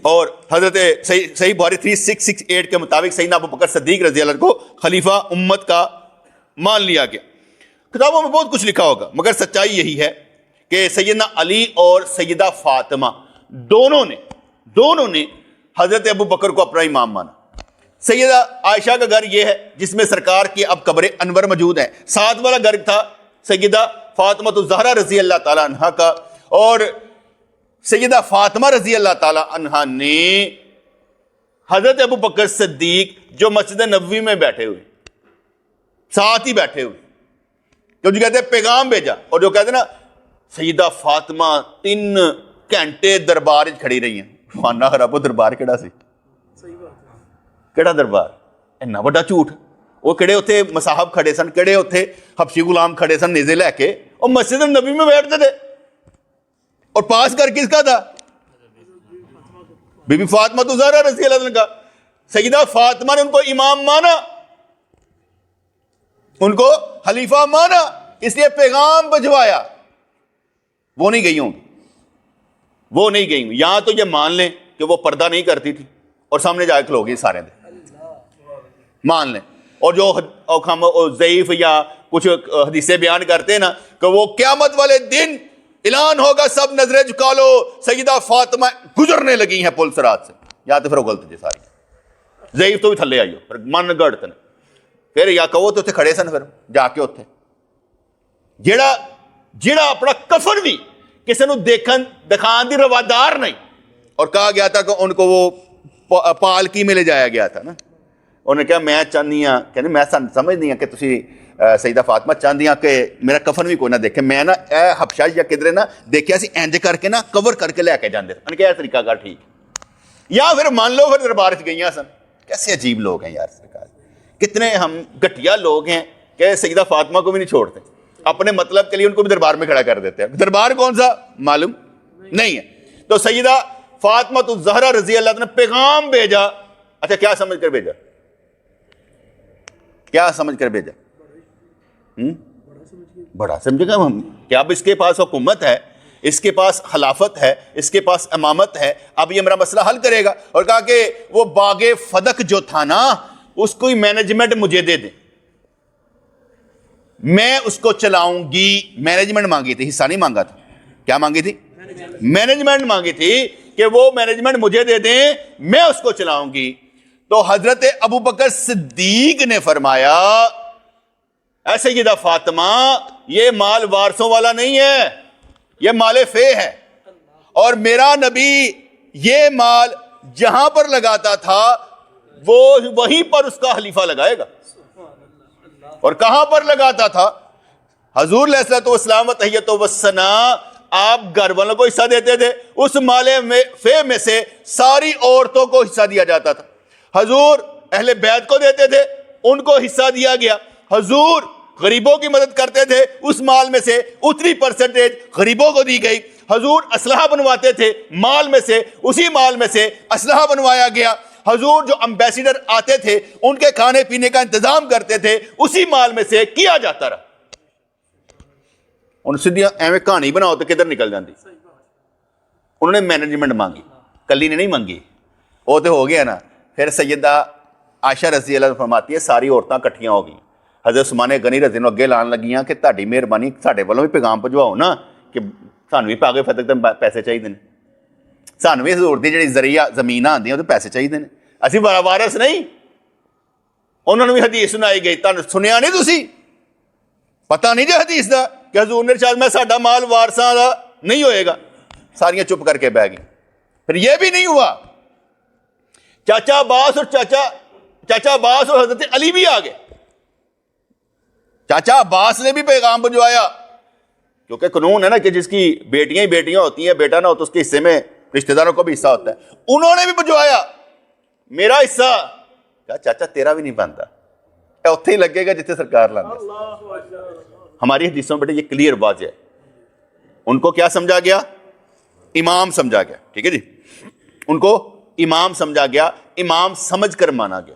اور حضرت صحیح بخاری 3668 کے مطابق سیدنا ابو بکر صدیق رضی اللہ عنہ کو خلیفہ امت کا مان لیا گیا۔ کتابوں میں بہت کچھ لکھا ہوگا، مگر سچائی یہی ہے کہ سیدنا علی اور سیدہ فاطمہ دونوں نے حضرت ابو بکر کو اپنا امام مانا۔ سیدہ عائشہ کا گھر یہ ہے جس میں سرکار کی اب قبر انور موجود ہے، ساتھ والا گھر تھا سیدہ فاطمہ الزہرا رضی اللہ تعالیٰ عنہ کا، اور سیدہ فاطمہ رضی اللہ تعالیٰ عنہ نے حضرت ابو بکر صدیق جو مسجد نبوی میں بیٹھے ہوئے ساتھ ہی بیٹھے ہوئے، جو کہتے ہیں پیغام بھیجا، اور جو کہتے ہیں نا سیدہ فاطمہ 3 گھنٹے دربار کھڑی رہی ہیں۔ فانا رب دربار کیڑا سی، کیڑا دربار، اینا بڑا جھوٹ۔ وہ کہڑے اتنے مصاحب کھڑے سن، کہڑے اتنے حبشی غلام کھڑے سن نیزے لے کے، اور مسجد نبی میں بیٹھتے تھے، اور پاس کر کس کا تھا؟ بی بی فاطمہ الزہرا رضی اللہ عنہ کا۔ سیدہ فاطمہ نے ان کو امام مانا، ان کو خلیفہ مانا، اس لیے پیغام بھجوایا۔ وہ نہیں گئی ہوں، یہاں تو یہ مان لیں کہ وہ پردہ نہیں کرتی تھی اور سامنے جا کے کھلو گئی سارے دن، مان لیں۔ اور جو ہم ضعیف یا کچھ حدیثیں بیان کرتے ہیں نا کہ وہ قیامت والے دن اعلان ہوگا، سب نظریں جھکا لو، سیدہ فاطمہ گزرنے لگی ہیں پل صراط سے، یا تو پھر وہ غلط جی ساری ضعیف تو بھی تھلے آئیو پھر من گڑتے نے، پھر یا کہو تو اتنے کھڑے سن، پھر جا کے اتنے جیڑا اپنا کفن بھی کسی نو دکھان دی روادار نہیں، اور کہا گیا تھا کہ ان کو وہ پالکی میں لے جایا گیا تھا نا، انہوں نے کہا میں چاہنی ہاں کہ میں سمجھنی ہاں کہ تسی سیدہ فاطمہ چاہندی ہاں کہ میرا کفن بھی کوئی نہ دیکھے، میں نا اے حبشہ یا کدھر نا دیکھیا سی اینج کر کے نا کور کر کے لے کے جاندے، انہوں نے کہا طریقہ کار ٹھیک، یا پھر مان لو پھر دربار سے گئیاں سن۔ کیسے عجیب لوگ ہیں یار سرکار، کتنے ہم گھٹیا لوگ ہیں کہ سیدہ فاطمہ کو بھی نہیں چھوڑتے، اپنے مطلب کے لیے ان کو بھی دربار میں کھڑا کر دیتے ہیں۔ دربار کون سا معلوم نہیں ہے۔ تو سیدہ فاطمہ الزہرا رضی اللہ عنہ نے پیغام بھیجا، اچھا کیا سمجھ کر بھیجا، بڑا سمجھے گا ہم کہ اب اس کے پاس حکومت ہے، اس کے پاس خلافت ہے، اس کے پاس امامت ہے، اب یہ میرا مسئلہ حل کرے گا، اور کہا کہ وہ باغ فدق جو تھا نا اس کو مینجمنٹ مجھے دے دیں، میں اس کو چلاؤں گی۔ مینجمنٹ مانگی تھی، حصہ نہیں مانگا تھا، کیا مانگی تھی؟ مینجمنٹ مانگی تھی کہ وہ مینجمنٹ مجھے دے دیں، میں اس کو چلاؤں گی۔ تو حضرت ابو بکر صدیق نے فرمایا اے سیدہ فاطمہ یہ مال وارثوں والا نہیں ہے، یہ مال فے ہے، اور میرا نبی یہ مال جہاں پر لگاتا تھا وہ وہیں پر اس کا خلیفہ لگائے گا۔ اور کہاں پر لگاتا تھا؟ حضور علیہ الصلوۃ والسلام و تحیۃ و ثناء آپ گھر والوں کو حصہ دیتے تھے، اس مال فے میں سے ساری عورتوں کو حصہ دیا جاتا تھا۔ حضور اہل بیت کو دیتے تھے، ان کو حصہ دیا گیا۔ حضور غریبوں کی مدد کرتے تھے، اس مال میں سے اتنی پرسنٹیج غریبوں کو دی گئی۔ حضور اسلحہ بنواتے تھے، مال میں سے اسی مال میں سے اسلحہ بنوایا گیا۔ حضور جو امبیسیڈر آتے تھے ان کے کھانے پینے کا انتظام کرتے تھے، اسی مال میں سے کیا جاتا رہا۔ ان سیدھی ایویں کہانی بناؤ تو کدھر نکل جاندی۔ انہوں نے مینجمنٹ مانگی، کلی نے نہیں مانگی، وہ تو ہو گیا نا۔ پھر سیدہ عائشہ رضی اللہ عنہ فرماتی ہے ساری عورتاں کٹھیاں ہو گئی، حضرت عثمان غنی رضی اللہ عنہ اگے لان لگیاں کہ تہاڈی مہربانی ساڈے والوں بھی پیغام پہنچواؤ نا کہ سانوں بھی پاگے فتح تے پیسے چاہیے نے، سانوں بھی حضور دی جڑی ذریعہ زمین آندیاں تے پیسے چاہیے نے، اسی وارث نہیں۔ انہوں نے بھی حدیث سنائی گئی، تانوں سنیا نہیں تسی، پتہ نہیں جی حدیث دا کہ حضور نے ارشاد میں ساڈا مال وارثاں دا نہیں ہوئے گا، ساریاں چپ کر کے بہ گئی۔ پھر یہ بھی نہیں ہوا، چاچا عباس اور حضرت علی بھی آ گئے۔ چاچا عباس نے بھی پیغام بھجوایا، کیونکہ قانون ہے نا کہ جس کی بیٹیاں ہی بیٹیاں ہوتی ہیں، بیٹا نہ ہو تو اس کے حصے میں رشتہ داروں کو بھی حصہ ہوتا ہے۔ انہوں نے بھی بھجوایا میرا حصہ، کہا چاچا تیرا بھی نہیں بنتا، اتنے ہی لگے گا جتنے سرکار لانا۔ ہماری حدیثوں میں بیٹے یہ کلیئر واضح ہے۔ ان کو کیا سمجھا گیا؟ امام سمجھا گیا، ٹھیک ہے جی، ان کو امام سمجھا گیا، امام سمجھ کر مانا گیا۔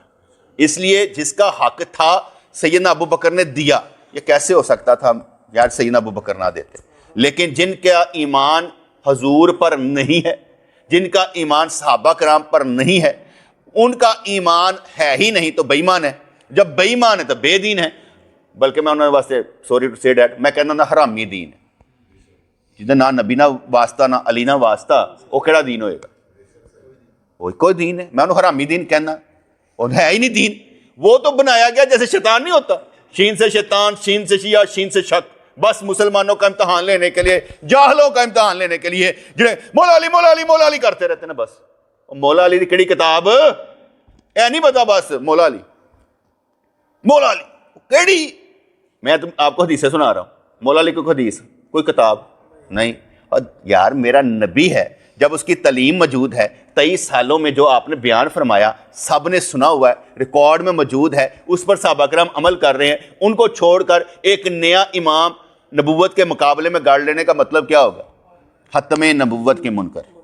اس لیے جس کا حق تھا سیدنا ابو بکر نے دیا۔ یہ کیسے ہو سکتا تھا یار سیدنا ابو بکر نہ دیتے؟ لیکن جن کا ایمان حضور پر نہیں ہے، جن کا ایمان صحابہ کرام پر نہیں ہے، ان کا ایمان ہے ہی نہیں تو بے ایمان ہے۔ جب بے ایمان ہے تو بے دین ہے، بلکہ میں انہوں نے واسطے سوری ٹو سے دیٹ میں کہنا نہ حرامی دین ہے، جدھر نہ نبی نہ واسطہ نہ علی نہ واسطہ، وہ کہڑا دین ہوئے گا؟ وہ کوئی دین ہے، میں انہوں حرامی دین کہنا، وہ ہے ہی نہیں دین۔ وہ تو بنایا گیا جیسے شیطان نہیں ہوتا، شین سے شیطان، شین سے شیعہ، شین سے شک، بس مسلمانوں کا امتحان لینے کے لیے، جاہلوں کا امتحان لینے کے لیے جڑے مولا علی مولا علی مولا علی کرتے رہتے ہیں بس۔ مولا علی کی کڑی کتاب اے نہیں پتا، بس مولا علی مولا علی کیڑی؟ میں آپ کو حدیثیں سنا رہا ہوں، مولا علی کو حدیث کوئی کتاب نہیں۔ اور یار میرا نبی ہے، جب اس کی تعلیم موجود ہے، 23 سالوں میں جو آپ نے بیان فرمایا سب نے سنا ہوا ہے، ریکارڈ میں موجود ہے، اس پر صحابہ کرام عمل کر رہے ہیں، ان کو چھوڑ کر ایک نیا امام نبوت کے مقابلے میں گاڑ لینے کا مطلب کیا ہوگا؟ ختم نبوت کے منکر۔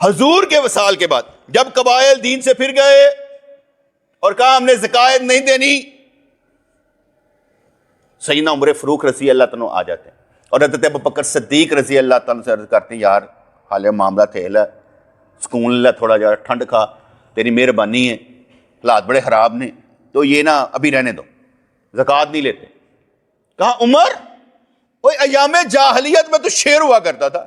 حضور کے وصال کے بعد جب قبائل دین سے پھر گئے اور کہا ہم نے زکات نہیں دینی، سیدنا عمر فاروق رضی اللہ تعالیٰ آ جاتے ہیں اور حضرت ابوبکر صدیق رضی اللہ تعالیٰ سے عرض کرتے ہیں یار حال معاملہ تھیل ہے، سکون لے، تھوڑا جا ٹھنڈ کھا، تیری مہربانی ہے، حالات بڑے خراب نے، تو یہ نا ابھی رہنے دو، زکوٰۃ نہیں لیتے۔ کہا عمر کوئی ایام جاہلیت میں تو شیر ہوا کرتا تھا،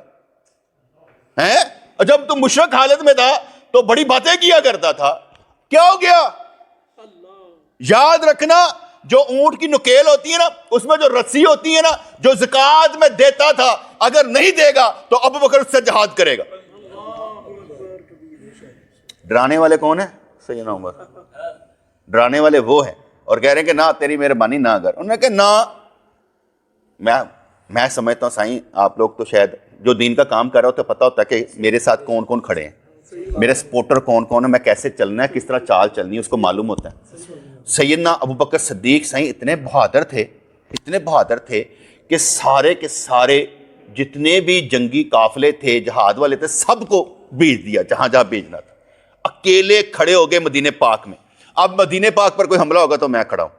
اور جب تم مشرک حالت میں تھا تو بڑی باتیں کیا کرتا تھا، کیا ہو گیا؟ یاد رکھنا جو اونٹ کی نکیل ہوتی ہے نا، اس میں جو رسی ہوتی ہے نا، جو زکوٰۃ میں دیتا تھا اگر نہیں دے گا تو ابو بکر اس سے جہاد کرے گا۔ ڈرانے والے کون ہیں؟ سیدنا عمر۔ ڈرانے والے وہ ہیں اور کہہ رہے ہیں کہ نہ تیری مہربانی نہ اگر۔ انہوں نے کہا نہ، میں سمجھتا ہوں سائیں آپ لوگ تو شاید جو دین کا کام کر رہا ہوتا ہے پتہ ہوتا ہے کہ میرے ساتھ کون کون کھڑے ہیں، میرے سپورٹر کون کون ہے، میں کیسے چلنا ہے، کس طرح چال چلنی ہے، اس کو معلوم ہوتا ہے۔ سیدنا ابوبکر صدیق سائیں اتنے بہادر تھے کہ سارے کے سارے جتنے بھی جنگی قافلے تھے، جہاد والے تھے، سب کو بھیج دیا جہاں جہاں بھیجنا تھا۔ اکیلے کھڑے ہو گئے مدینے پاک میں۔ اب مدینے پاک پر کوئی حملہ ہوگا تو میں کھڑا ہوں،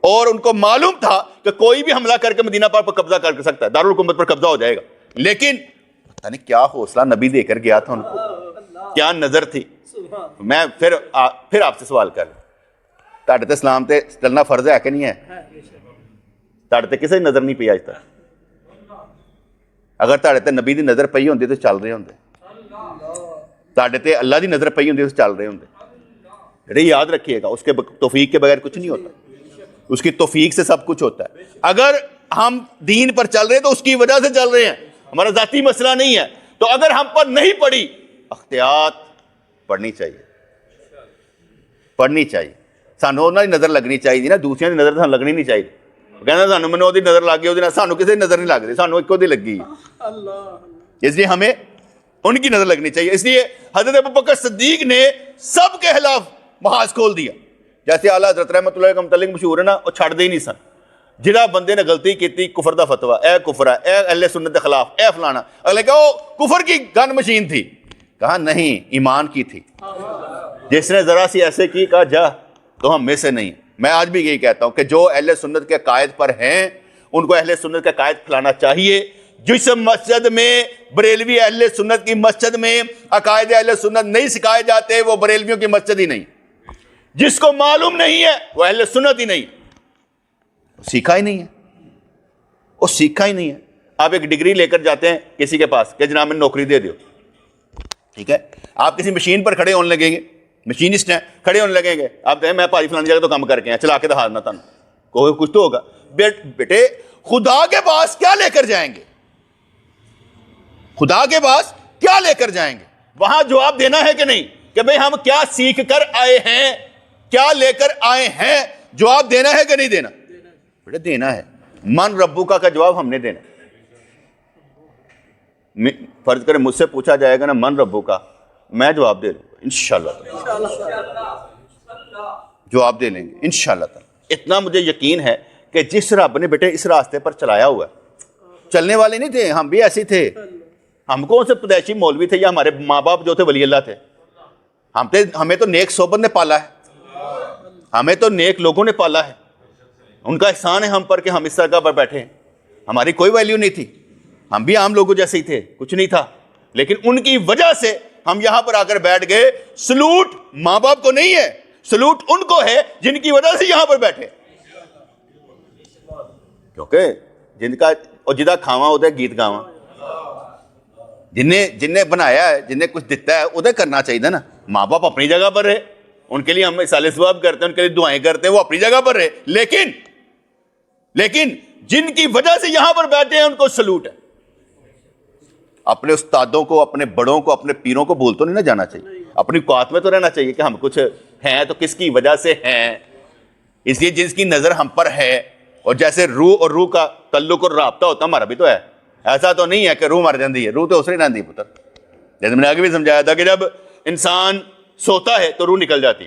اور ان کو معلوم تھا کہ کوئی بھی حملہ کر کے مدینہ پاک پر قبضہ کر سکتا ہے، دارالحکومت پر قبضہ ہو جائے گا، لیکن پتہ نہیں کیا حوصلہ نبی دے کر گیا تھا ان کو، کیا نظر تھی۔ میں پھر آپ سے سوال کر لوں، تاڑے تے اسلام تے چلنا فرض ہے کہ نہیں ہے؟ تاڑے تے کسے نظر نہیں پئی اج تک؟ اگر تاڑے تے نبی دی نظر پئی ہوندی تو چل رہے ہوندے، تاڑے تے اللہ دی نظر پئی ہوندی تو چل رہے ہوندے۔ یاد رکھیے گا، اس کے توفیق کے بغیر کچھ نہیں ہوتا، اس کی توفیق سے سب کچھ ہوتا ہے۔ اگر ہم دین پر چل رہے ہیں تو اس کی وجہ سے چل رہے ہیں، ہمارا ذاتی مسئلہ نہیں ہے۔ تو اگر ہم پر نہیں پڑی، احتیاط پڑھنی چاہیے، سانو انہاں دی نظر لگنی چاہیے نا، دوسریاں دی نظر سانو لگنی نہیں چاہیے۔ کہنا سانو منو دی نظر لگ گئی، سانو کسی نظر نہیں لگ رہی، سانو ایک دی لگی، اس لیے ہمیں ان کی نظر لگنی چاہیے۔ اس لیے حضرت ابوبکر صدیق نے سب کے خلاف محاذ کھول دیا، جیسے اعلیٰ حضرت رحمۃ اللہ علیہ کے متعلق مشہور ہے نا، وہ چھڑ دے ہی نہیں سن۔ جہاں بندے نے غلطی کی کفر دا فتویٰ، اے کفر ہے، اے اہل سنت کے خلاف، اے فلانا، اگلے کہ وہ کفر کی گن مشین تھی، کہا نہیں ایمان کی تھی۔ جس نے ذرا سی ایسے کی کہا جا تو ہم میں سے نہیں۔ میں آج بھی یہی کہتا ہوں کہ جو اہل سنت کے قائد پر ہیں ان کو اہل سنت کا قائد کھلانا چاہیے۔ جس مسجد میں بریلوی اہل سنت کی مسجد میں عقائد اہل سنت نہیں سکھائے جاتے وہ بریلویوں کی مسجد ہی نہیں، جس کو معلوم نہیں ہے وہ اہل سنت ہی نہیں، سیکھا ہی نہیں ہے۔ آپ ایک ڈگری لے کر جاتے ہیں کسی کے پاس کہ جناب میں نوکری دے دیو، ٹھیک ہے، آپ کسی مشین پر کھڑے ہونے لگیں گے، مشینسٹ ہیں، کھڑے ہونے لگیں گے، آپ کہیں میں پاری فلانی جگہ تو کام کر کے ہیں، چلا کے دکھا دینا تھا، کوئی کچھ تو ہوگا. بیٹے خدا کے پاس کیا لے کر جائیں گے؟ خدا کے پاس کیا لے کر جائیں گے؟ وہاں جواب دینا ہے کہ نہیں کہ بھئی ہم کیا سیکھ کر آئے ہیں، کیا لے کر آئے ہیں؟ جواب دینا ہے کہ نہیں دینا؟ بیٹے دینا ہے. من ربک کا جواب ہم نے دینا. فرض کریں مجھ سے پوچھا جائے گا نا من ربک کا، میں جواب دے لوں گا انشاءاللہ جواب دے لیں گے انشاءاللہ تعالی. اتنا مجھے یقین ہے کہ جس رب نے بیٹے اس راستے پر چلایا ہوا ہے، چلنے والے نہیں تھے، ہم بھی ایسے تھے. ہم کون سے پدیشی مولوی تھے یا ہمارے ماں باپ جو تھے ولی اللہ تھے؟ ہمیں تو نیک صحبت نے پالا ہے، ہمیں تو نیک لوگوں نے پالا ہے. ان کا احسان ہے ہم پر کہ ہم اس جگہ پر بیٹھے ہیں. ہماری کوئی ویلیو نہیں تھی، ہم بھی عام لوگوں جیسے ہی تھے، کچھ نہیں تھا، لیکن ان کی وجہ سے ہم یہاں پر آ کر بیٹھ گئے. سلوٹ ماں باپ کو نہیں ہے، سلوٹ ان کو ہے جن کی وجہ سے یہاں پر بیٹھے. کیونکہ جن کا اور جدہ کھاواں ہوتا ہے گیت گاواں، جن نے بنایا ہے، جن نے کچھ دیتا ہے ادھر کرنا چاہیے نا. ماں باپ اپنی جگہ پر رہے، ان کے لیے ہم اصالہ ثواب کرتے ہیں، ان کے لیے دعائیں کرتے ہیں، وہ اپنی جگہ پر رہے. لیکن جن کی وجہ سے یہاں پر بیٹھے ہیں ان کو سلوٹ ہے. اپنے استادوں کو، اپنے بڑوں کو، اپنے پیروں کو بھول تو نہیں نہ جانا چاہیے. اپنی قوت میں تو رہنا چاہیے کہ ہم کچھ ہیں تو کس کی وجہ سے ہیں. اس لیے جس کی نظر ہم پر ہے، اور جیسے روح اور روح کا تعلق اور رابطہ ہوتا ہمارا بھی تو ہے. ایسا تو نہیں ہے کہ روح مر جاتی ہے، روح تو اسے رہتی پتر. جیسے میں نے آگے بھی سمجھایا تھا کہ جب انسان سوتا ہے تو روح نکل جاتی،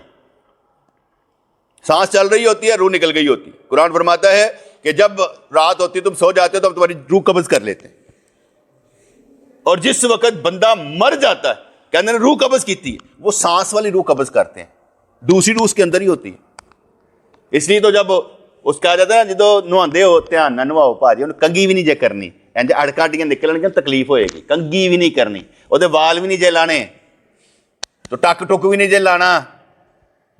سانس چل رہی ہوتی ہے، روح نکل گئی ہوتی. قرآن فرماتا ہے کہ جب رات ہوتی ہے تم سو جاتے ہو تو ہم تمہاری روح قبض کر لیتے ہیں. اور جس وقت بندہ مر جاتا ہے کہتے ہیں روح قبض کیتی ہے، وہ سانس والی روح قبض کرتے ہیں، دوسری روح اس کے اندر ہی ہوتی ہے. اس لیے تو جب اس کہا جاتا ہے نا جدو نہاندے ہو دھیان نہ نہواؤ پاجی، انہوں کنگھی بھی نہیں جے کرنی، اڑکاٹیاں نکلن گیا تکلیف ہوئے گی. کنگھی بھی نہیں کرنی، وہ وال بھی نہیں جے لانے، تو ٹک ٹک بھی نہیں جے لانا.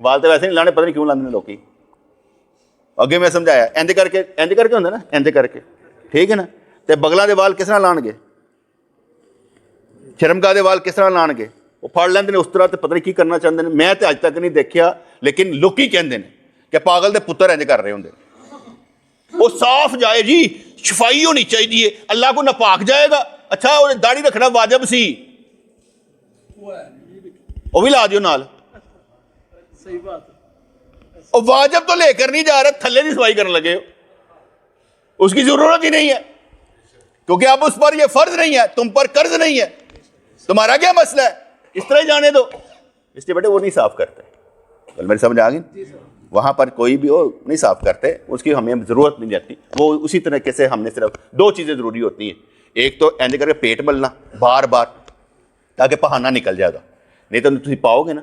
وال تو ویسے نہیں لانے، پتہ نہیں کیوں لانے لوگ. اگے میں سمجھایا انج کر کے ہوندے نا، انج کر کے، ٹھیک ہے نا. تے بغلاں دے وال کس طرح لان گے، شرمگاہ دے وال کس طرح لان گے؟ وہ پھڑ لیندے نے اس طرح، تے پتہ نہیں کی کرنا چاہندے نے. میں تے اج تک نہیں دیکھیا، لیکن لوکی کہندے نے کہ پاگل دے پتر انج کر رہے ہوندے. وہ صاف جائے جی، صفائی ہونی چاہیے، اللہ کو ناپاک جائے گا. اچھا وہ داڑھی رکھنا واجب سی، وہ بھی لا دیو نال. صحیح بات. اور واجب تو لے کر نہیں جا رہا، تھلے کی صفائی کرنے لگے ہو. اس کی ضرورت ہی نہیں ہے، کیونکہ اب اس پر یہ فرض نہیں ہے، تم پر قرض نہیں ہے. تمہارا کیا مسئلہ ہے؟ اس طرح ہی جانے دو. اس لیے بیٹے وہ نہیں صاف کرتے. میری سمجھ آ گئی؟ وہاں پر کوئی بھی ہو نہیں صاف کرتے، اس کی ہمیں ضرورت نہیں رہتی. وہ اسی طریقے سے ہم نے صرف دو چیزیں ضروری ہوتی ہیں. ایک تو اینج کر کے پیٹ ملنا بار بار تاکہ پہانا نکل جائے گا. نہیں تو تم پاؤ گے نا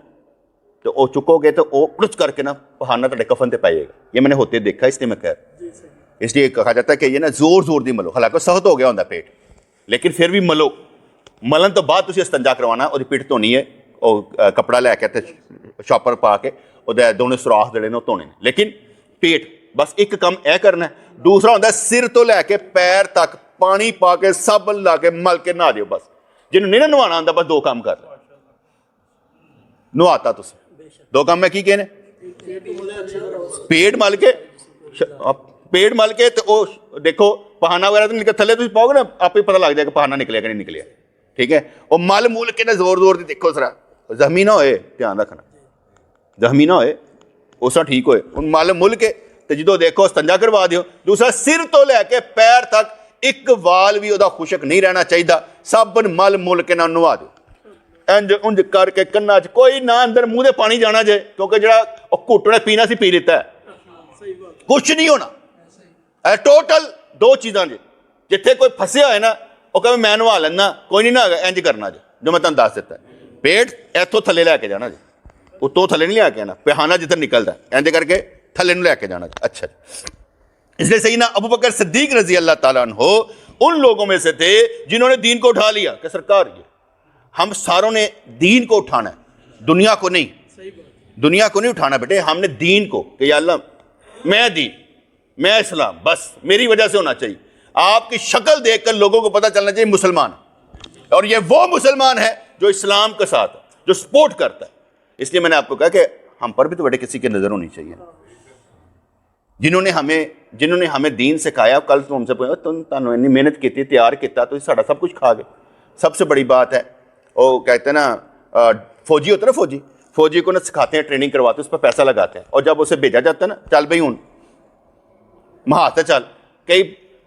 تو وہ چکو گے تو وہ کچھ کر کے نا پہانا تو کفن تے پائے گا. یہ میں نے ہوتے دیکھا، اس لیے میں کہہ رہا. اس لیے کہا جاتا ہے کہ یہ نا زور زور دی ملو. حالانکہ سخت ہو گیا ہوتا پیٹ، لیکن پھر بھی ملو. ملن تو بعد تسی استنجا کروانا، اور پیٹ دھونی ہے، اور کپڑا لے کے شاپر پا کے دونوں سوراخ جڑے نے دھونے. لیکن پیٹ بس ایک کم اے کرنا ہے. دوسرا ہوتا ہے سر تو لے کے پیر تک پانی پا کے صابن لا کے مل کے نہا دیو. بس جنہوں نہیں نہوانا آتا بس دو کام کر رہے نہواتا. تسی دو کام میں کی کہنے، پیٹ مل کے تو دیکھو پہانا وغیرہ تو نکل تھلے تسی پاؤ گے نا آپ ہی پتہ لگ جائے کہ پہانا نکلے کہ نہیں نکلے. ٹھیک ہے. اور مل مول کے نا زور زور دی دیکھو سرا زخمی نہ ہوئے، دھیان رکھنا زخمی نہ ہوئے، اس طرح ٹھیک ہوئے. ان مل مل کے تو جدو دیکھو استنجا کروا دیو. دوسرا سر تو لے کے پیر تک ایک وال بھی وہ خشک نہیں رہنا چاہیے. صابن مل مل کے نہ نوا دو. انج انج کر کے کنا چ کوئی نہ اندر منہ دے پانی جانا جے، کیونکہ جڑا گھٹنے پینا سی پی لیتا ہے، کچھ نہیں ہونا. ٹوٹل دو چیزاں جے. جتھے کوئی پھسیا ہوئے نا وہ کہ میں نوا لینا، کوئی نہیں نہ انج کرنا جے جو میں تمہیں دس دیتا ہے. پیٹ ایتھوں تھلے لے کے جانا جی، اتوں تھلے نہیں لے کے آنا. پہانا جتنے نکلتا ہے انج کر کے تھلے لے کے جانا جی. اچھا جی. اس لیے سیدنا ابو بکر صدیق رضی اللہ تعالیٰ عنہ ان لوگوں میں سے تھے جنہوں نے دین کو اٹھا لیا کہ سرکار یہ ہم ساروں نے دین کو اٹھانا ہے، دنیا کو نہیں. دنیا کو نہیں اٹھانا بیٹے، ہم نے دین کو، کہ یا اللہ میں دین، میں اسلام، بس میری وجہ سے ہونا چاہیے. آپ کی شکل دیکھ کر لوگوں کو پتہ چلنا چاہیے مسلمان، اور یہ وہ مسلمان ہے جو اسلام کے ساتھ ہے، جو سپورٹ کرتا ہے. اس لیے میں نے آپ کو کہا کہ ہم پر بھی تو بیٹے کسی کی نظر ہونی چاہیے. جنہوں نے ہمیں دین سکھایا. کل تو ہم سے پوچھا تم اتنی محنت کی تیار کیا تو ساڑا سب کچھ کھا گئے. سب سے بڑی بات ہے وہ کہتے ہیں نا فوجی ہوتا ہے نا, فوجی کو نا سکھاتے ہیں, ٹریننگ کرواتے ہیں, اس پہ پیسہ لگاتے ہیں, اور جب اسے بھیجا جاتا ہے نا چل بھائی ہوں مہارت چل, کئی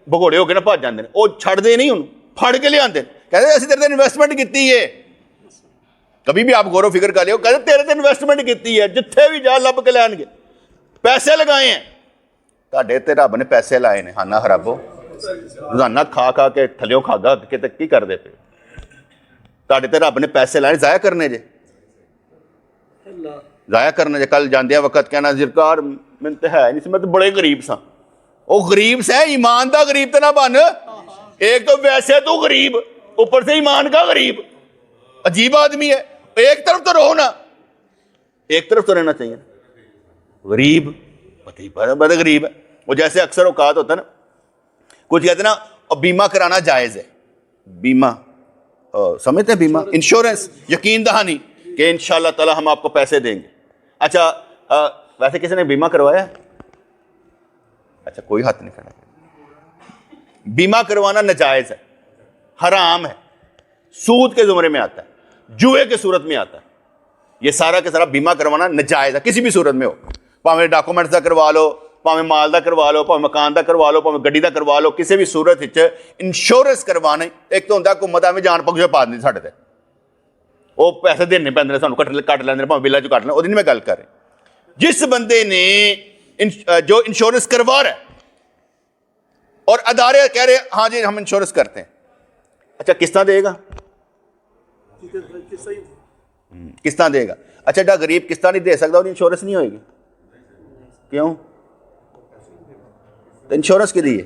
بگوڑے ہو کے نا بھج جاتے ہیں, وہ چھڑ دے نہیں ہوں پھڑ کے لے آتے ہیں, کہتے ہیں اسی تیرے انویسٹمنٹ کی ہے. کبھی بھی آپ غور و فکر کر لیں, کہتے ہیں تیرے تے انویسٹمنٹ کی ہے, جتھے بھی جا لب کے لین گے, پیسے لگائے ہیں تہاڈے تے رب نے پیسے لائے نے. ہانا خرابو روزانہ کھا کھا کے تھلیوں کھاگا کے تے کی کردے پے, تہاڈے تے رب نے پیسے لائے ضائع کرنے جے, ضائع کرنے جے. کل جاندیا وقت کہنا سرکار میں تے ہے نہیں سی, میں تے بڑے غریب سا. او غریب سے ایمان دا غریب تے نہ بن, ایک تو ویسے تو غریب, اوپر سے ایمان کا غریب, عجیب آدمی ہے. ایک طرف تو رہو نا, ایک طرف تو رہنا چاہیے. غریب پتہ ہی بڑا غریب ہے. وہ جیسے اکثر اوقات ہوتا ہے نا, کچھ کہتے ہیں نا بیمہ کرانا جائز ہے, بیمہ سمجھتے ہیں, بیمہ انشورنس, یقین دہانی کہ انشاءاللہ تعالی ہم آپ کو پیسے دیں گے. اچھا ویسے کسی نے بیمہ کروایا؟ اچھا کوئی ہاتھ نہیں کھڑا. بیمہ کروانا ناجائز ہے, حرام ہے, سود کے زمرے میں آتا ہے, جوئے کے صورت میں آتا ہے. یہ سارا کے سارا بیمہ کروانا ناجائز ہے کسی بھی صورت میں ہو. پاویں ڈاکومنٹس دا کروا لو, پاویں مال دا کروا لو, پاویں مکان دا کروا لو, پاویں گڈی دا کروا لو, کسی بھی صورت وچ انشورنس کروانے. ایک تو ہوندا حکومت میں جان پکجے پا دینی ساڈے تے, وہ پیسے دینے پیندے نے, سانوں کٹ لیندے نے, پاویں بلا چ کٹ لیں. اودی نہیں میں گل کر رہا. جس بندے نے جو انشورنس کروا رہا ہے اور ادارے کہہ رہے ہاں جی ہم انشورنس کرتے ہیں, اچھا کس طرح دے گا, کس طرح دے گا؟ اچھا ایڈا غریب کس طرح نہیں دے سکتا, اور انشورنس نہیں ہوئے گی کیوں؟ تو انشورنس کی دیے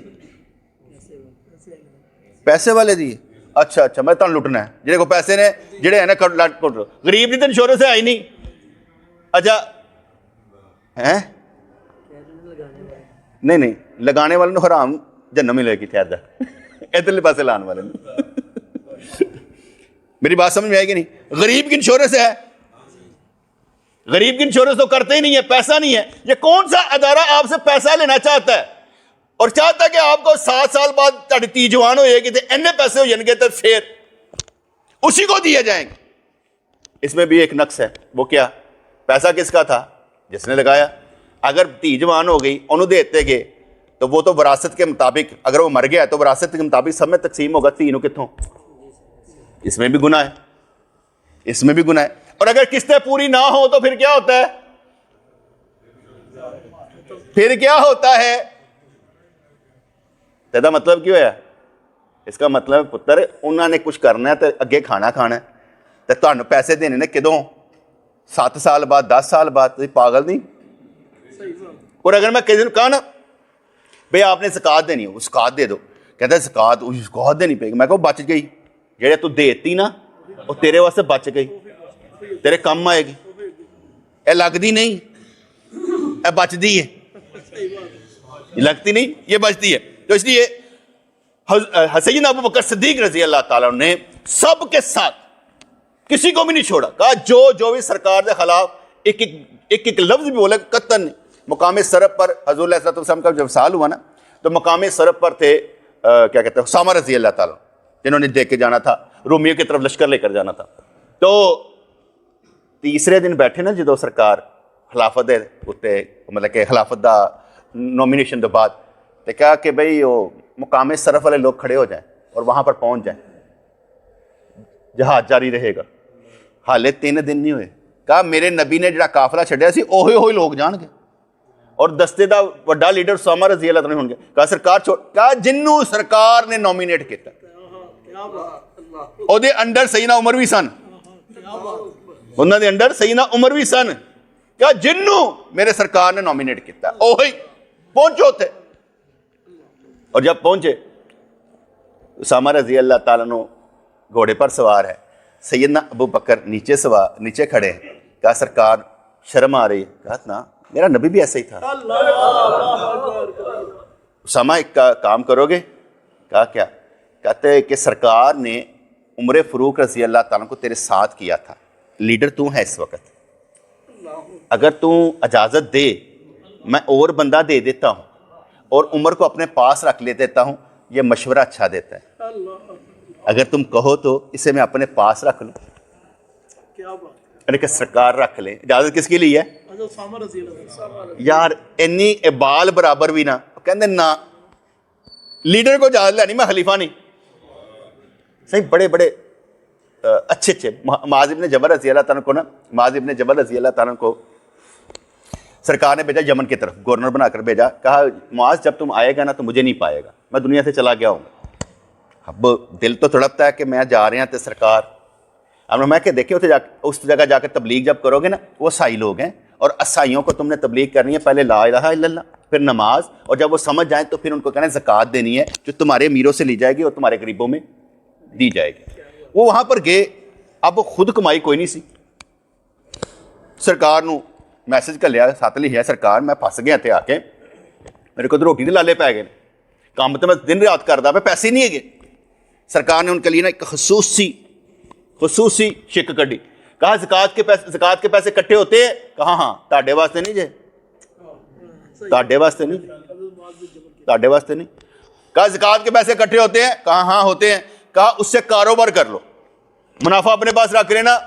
پیسے والے دیے. اچھا اچھا میں تمہیں لٹنا ہے, جہے کو پیسے نے جہے ہیں نا غریب کی تو انشورنس ہے ہی نہیں. اچھا ہے نہیں لگانے والے نو حرام جنم ملے گی, ٹھہر جا ادھرلے پاسے لان والے. میری بات سمجھ میں آئے گی نہیں؟ غریب کی انشورنس ہے, غریب کی انشورنس تو کرتے ہی نہیں ہے, پیسہ نہیں ہے. یہ کون سا ادارہ آپ سے پیسہ لینا چاہتا ہے اور چاہتا ہے کہ آپ کو 7 سال بعد تہاڈی تی جوان ہوئے گی تے اینے پیسے ہو جان گے تو پھر اسی کو دیے جائیں گے. اس میں بھی ایک نقص ہے. وہ کیا؟ پیسہ کس کا تھا؟ جس نے لگایا. اگر تی جوان ہو گئی انہوں دیتے گے تو وہ تو وراثت کے مطابق, اگر وہ مر گیا تو وراثت کے مطابق سب میں تقسیم ہوگا, تینوں کتوں. اس میں بھی گناہ ہے, اس میں بھی گناہ ہے. اور اگر قسطیں پوری نہ ہو تو پھر کیا ہوتا ہے؟ پھر کیا ہوتا ہے؟ تیرا مطلب کیوں ہے؟ اس کا مطلب پتر انہوں نے کچھ کرنا ہے تو اگے کھانا ہے, تو تمہیں پیسے دینے نے کدوں؟ 7 سال بعد, 10 سال بعد. پاگل نہیں. اور اگر میں کسی نے کہا نا بھئی آپ نے زکوٰۃ دینی ہے, وہ زکوٰۃ دے دو, کہتا ہے زکوٰۃ دینی پے گی. میں کہوں بچ گئی, جہے تو دیتی نا وہ تیرے واسطے بچ گئی, تیرے کم آئے گی. اے لگتی نہیں, اے بچتی ہے, لگتی نہیں, یہ بچتی ہے. تو اس لیے سیدنا ابو بکر صدیق رضی اللہ تعالیٰ نے سب کے ساتھ کسی کو بھی نہیں چھوڑا. کہا جو بھی سرکار کے خلاف ایک لفظ بھی بولے قطعاً نہیں. مقام سرب پر حضور علیہ السلام کا جب وصال ہوا نا تو مقام سرب پر تھے کیا کہتے ہیں اسامہ رضی اللہ تعالیٰ, جنہوں نے دیکھ کے جانا تھا, رومیوں کی طرف لشکر لے کر جانا تھا. تو تیسرے دن بیٹھے نا جدو سرکار خلافت دے اتنے مطلب کہ خلافت دا نومینیشن دے بعد, تو کہا کہ بھئی وہ مقام سرف والے لوگ کھڑے ہو جائیں اور وہاں پر پہنچ جائیں, جہاد جاری رہے گا. حالے 3 دن نہیں ہوئے. کہا میرے نبی نے جڑا قافلہ چھڑیا سی اوہی لوگ جان گے, اور دستے دا وڈا لیڈر اسامہ رضی اللہ عنہ ہون گے. کہا سرکار چھوڑ, کہا جنوں سرکار نے نومینیٹ کیتا او دے انڈر سیدنا عمر بھی سن, انہاں دے انڈر سیدنا عمر بھی سن. کہا جنوں میرے سرکار نے نومینیٹ کیتا اوہی پہنچو تھے. اور جب پہنچے اسامہ رضی اللہ تعالیٰ عنہ گھوڑے پر سوار ہے, سیدنا ابو بکر نیچے کھڑے ہیں. کہا سرکار شرم آ رہی ہے؟ کہا نا میرا نبی بھی ایسا ہی تھا. اسامہ ایک کام کرو گے؟ کہا کیا؟ کہتے کہ سرکار نے عمر فاروق رضی اللہ تعالیٰ کو تیرے ساتھ کیا تھا, لیڈر تو ہے اس وقت, اگر تو اجازت دے میں اور بندہ دے دیتا ہوں اور عمر کو اپنے پاس رکھ لے دیتا ہوں, یہ مشورہ اچھا دیتا ہے. اگر تم کہو تو اسے میں اپنے پاس رکھ لوں, کیا بات یعنی کہ سرکار رکھ لیں. اجازت کس کے لیے ہے ہے. اسامہ رضی اللہ عنہ. یار؟ اینی بال برابر بھی نہ کہندے نہ لیڈر کو اجازت لینی, میں خلیفہ نہیں. صحیح بڑے بڑے اچھے اچھے معاذ ابن جبل رضی اللہ تعالیٰ کو نا, معاذ ابن جبل رضی اللہ تعالیٰ کو سرکار نے بھیجا یمن کی طرف, گورنر بنا کر بھیجا. کہا معاذ جب تم آئے گا نا تو مجھے نہیں پائے گا, میں دنیا سے چلا گیا ہوں. اب دل تو تڑپتا ہے کہ میں جا رہے ہیں تو سرکار. اب میں کہ دیکھیں اس جگہ جا کے تبلیغ جب کرو گے نا, وہ عیسائی لوگ ہیں اور عیسائیوں کو تم نے تبلیغ کرنی ہے, پہلے لا الہ الا اللہ, پھر نماز, اور جب وہ سمجھ جائیں تو پھر ان کو کہنا ہے زکوٰۃ دینی ہے جو تمہارے امیروں سے لی جائے گی اور تمہارے غریبوں میں دی جائے گی. وہ وہاں پر گئے, اب وہ خود کمائی کوئی نہیں سی. سرکار نو میسج کر لیا, ساتھ لکھیا سرکار میں پھس گیا تے آ کے, میرے کو تو روٹی دے لالے پی گئے, کام تو میں دن رات کردا پہ, پیسے نہیں ہے. سرکار نے ان کے لیے نا ایک خصوصی شک کڈی. کہا زکوٰۃ کے پیسے کٹھے ہوتے ہیں؟ کہا ہاں. تاڈے واسطے نہیں جے, تاڈے واسطے نہیں, تاڈے واسطے نہیں. کہا زکوٰۃ کے پیسے کٹھے ہوتے ہیں؟ کہا ہاں ہوتے ہیں. کہا اس سے کاروبار کر لو, منافع اپنے پاس رکھ لینا,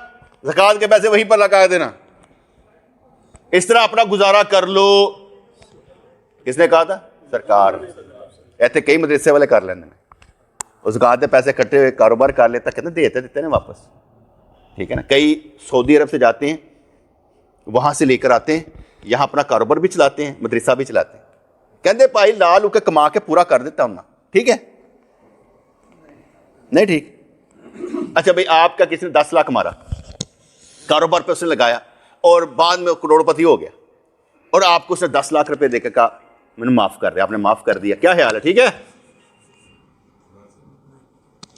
زکوٰۃ کے پیسے وہیں پر لگا دینا, اس طرح اپنا گزارا کر لو. کس نے کہا تھا؟ سرکار. ایسے کئی مدرسے والے کر لینے, زکوٰۃ کے پیسے کٹے ہوئے کاروبار کر لیتا, کہتے ہیں دیتے ہیں واپس. ٹھیک ہے نا. کئی سعودی عرب سے جاتے ہیں, وہاں سے لے کر آتے ہیں, یہاں اپنا کاروبار بھی چلاتے ہیں, مدرسہ بھی چلاتے ہیں. کہتے بھائی لال کے کما کے پورا کر دیتا ہوں نا. ٹھیک ہے نہیں ٹھیک. اچھا بھائی آپ کا کسی نے 10 لاکھ مارا, کاروبار پہ اس نے لگایا اور بعد میں کروڑ پتی ہو گیا, اور آپ کو اس نے 10 لاکھ روپے دے کے کہا میں نے معاف کر دیا, آپ نے معاف کر دیا, کیا خیال ہے؟ ٹھیک ہے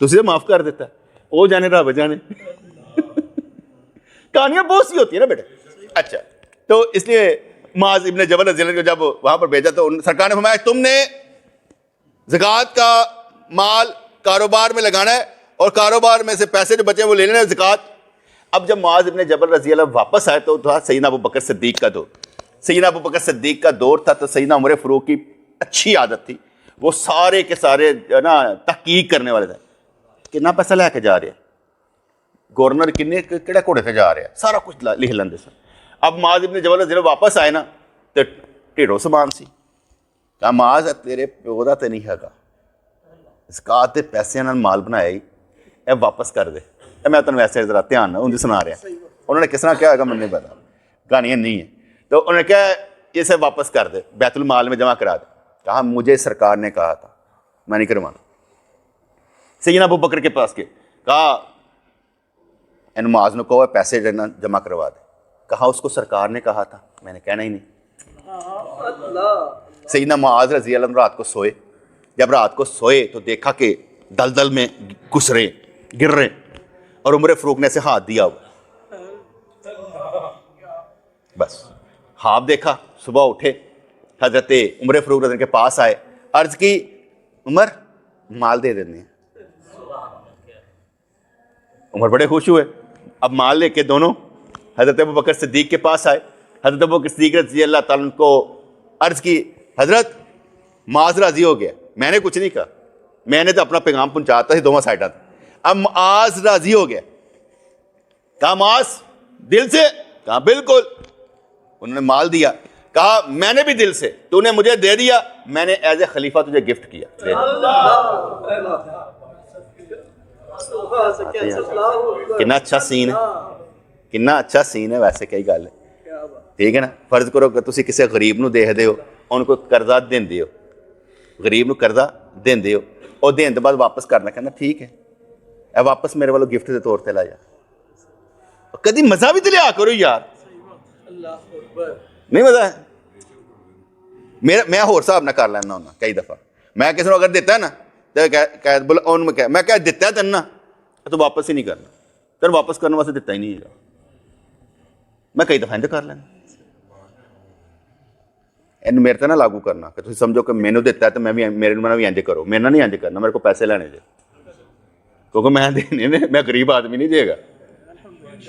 تو اسے معاف کر دیتا ہے, وہ جانے رب جانے. کہانیاں بہت سی ہوتی ہیں نا بیٹے. اچھا تو اس لیے معاذ ابن جبل رضی اللہ عنہ کو جب وہاں پر بھیجا تو سرکار نے فرمایا تم نے زکوٰۃ کا مال کاروبار میں لگانا ہے اور کاروبار میں سے پیسے جو بچے وہ لے لینا ہے زکوٰۃ. اب جب معاذ ابن جبل رضی اللہ واپس آئے تو تھا سیدنا ابو بکر صدیق کا دور. سیدنا ابو بکر صدیق کا دور تھا تو سیدنا عمر فاروق کی اچھی عادت تھی, وہ سارے کے سارے نا تحقیق کرنے والے تھے. کتنا پیسہ لے کے جا رہے ہیں, گورنر کنے کہڑے گھوڑے سے جا رہے ہیں, سارا کچھ لکھ لیندے سن. اب معاذ ابن جبل رضی اللہ واپس آئے نا تو ٹھیڑو سامان سی. کہا معاذ تیرے پیو دا تے نہیں ہےگا, زکوٰۃ دے پیسے نال مال بنایا ہی, اے واپس کر دے. میں تمہیں ویسے ذرا دھیان نہ ان سنا رہا. انہوں نے کس طرح کیا ہوگا مجھے نہیں پتا, کہانیاں نہیں ہیں. تو انہوں نے کہا اسے واپس کر دے, بیت المال میں جمع کرا دے. کہا مجھے سرکار نے کہا تھا, میں نہیں کروانا. سیدنا ابو بکر کے پاس کے کہا ان معاذ نے کہو پیسے جمع کروا دے. کہا اس کو سرکار نے کہا تھا, میں نے کہنا ہی نہیں. سیدنا معاذ رضی اللہ عنہ رات کو سوئے, جب رات کو سوئے تو دیکھا کہ دلدل میں گھس رہے, گر رہے, اور عمر فاروق نے اسے ہاتھ دیا ہوا. بس خواب دیکھا, صبح اٹھے, حضرت عمر فاروق رضی اللہ عنہ کے پاس آئے, عرض کی عمر مال دے دینے ہیں. عمر بڑے خوش ہوئے, اب مال لے کے دونوں حضرت ابو بکر صدیق کے پاس آئے. حضرت ابو بکر صدیق رضی اللہ تعالیٰ عنہ کو عرض کی حضرت معاذ راضی ہو گیا. میں نے کچھ نہیں کہا, میں نے تو اپنا پیغام پہنچاتا تھا دونوں سائڈوں تھا. اب معاذ راضی ہو گیا. کہا معاذ دل سے؟ کہا بالکل. انہوں نے مال دیا. کہا میں نے بھی دل سے, تو نے مجھے دے دیا, میں نے ایز اے خلیفہ تجھے گفٹ کیا. کتنا اچھا سین ہے, کتنا اچھا سین ہے. ویسے کئی گل ہے, ٹھیک ہے نا. فرض کرو کہ تسی کسی غریب نو دے ہو, ان کو قرضہ دیندے ہو, غریب نو قرضہ دیندے ہو, اور دین دے بعد واپس کرنا, کہنا ٹھیک ہے اے واپس میرے والوں گفٹ کے طور تے لا جا. کدی مزہ بھی تو لیا کرو یار, نہیں مزہ ہے. میں ہور صاحب نہ کر لینا ہونا کئی دفعہ. میں کسی نے اگر دیتا ہے نا تو میں کہہ دیتا ہے تین نا تو واپس ہی نہیں کرنا, تین واپس کرنے واسطے دیتا ہی نہیں ہے. میں کئی دفعہ کر لینا. این میرے تے نہ لاگو کرنا کہ تم سمجھو کہ مینوں دیتا ہے تو میں بھی میرے بھی انج کرو. میرے نہ نہیں انج کرنا, میرے کو پیسے لینے دے, کیونکہ میں دینے میں غریب آدمی نہیں دے گا.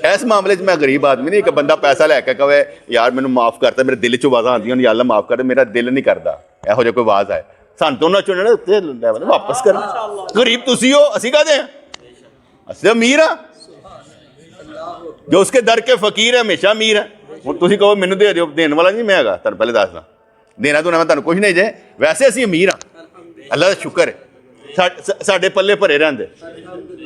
اس معاملے میں غریب آدمی نہیں کہ بندہ پیسہ لے کے کہے یار مینوں معاف کرتا, میرے دل چ آوازاں آندیاں یا اللہ معاف کر, میرا دل نہیں کردا یہو جہا کوئی آواز آئے سان تو نہ چننا تے لیول واپس کرنا. غریب تسی ہو, اسی کہتے ہیں اسی امیر ہاں. جو اس کے در کے فقیر ہے ہمیشہ امیر ہے. ہوں تسی کہو مینوں دے دیو, دین والا نہیں میں ہےگا, تانوں پہلے دسدا دینا تو میں تانوں کچھ نہیں جے. ویسے اسی امیر ہاں, اللہ کا شکر ہے ساڈے پلے بھرے رہندے,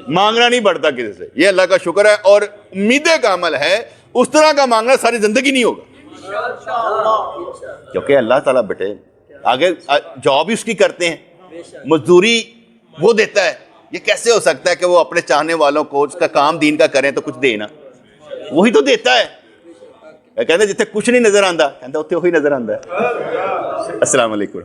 مانگنا نہیں پڑتا کسی سے, یہ اللہ کا شکر ہے. اور امیدیں کا عمل ہے, اس طرح کا مانگنا ساری زندگی نہیں ہوگا, کیونکہ اللہ تعالیٰ بیٹے آگے جاب ہی اس کی کرتے ہیں, مزدوری وہ دیتا ہے. یہ کیسے ہو سکتا ہے کہ وہ اپنے چاہنے والوں کو اس کا کام دین کا کریں تو کچھ دے نا, وہی تو دیتا ہے. کہتے جتنے کچھ نہیں نظر آتا, کہتا اتنے وہی نظر آتا ہے. السلام علیکم.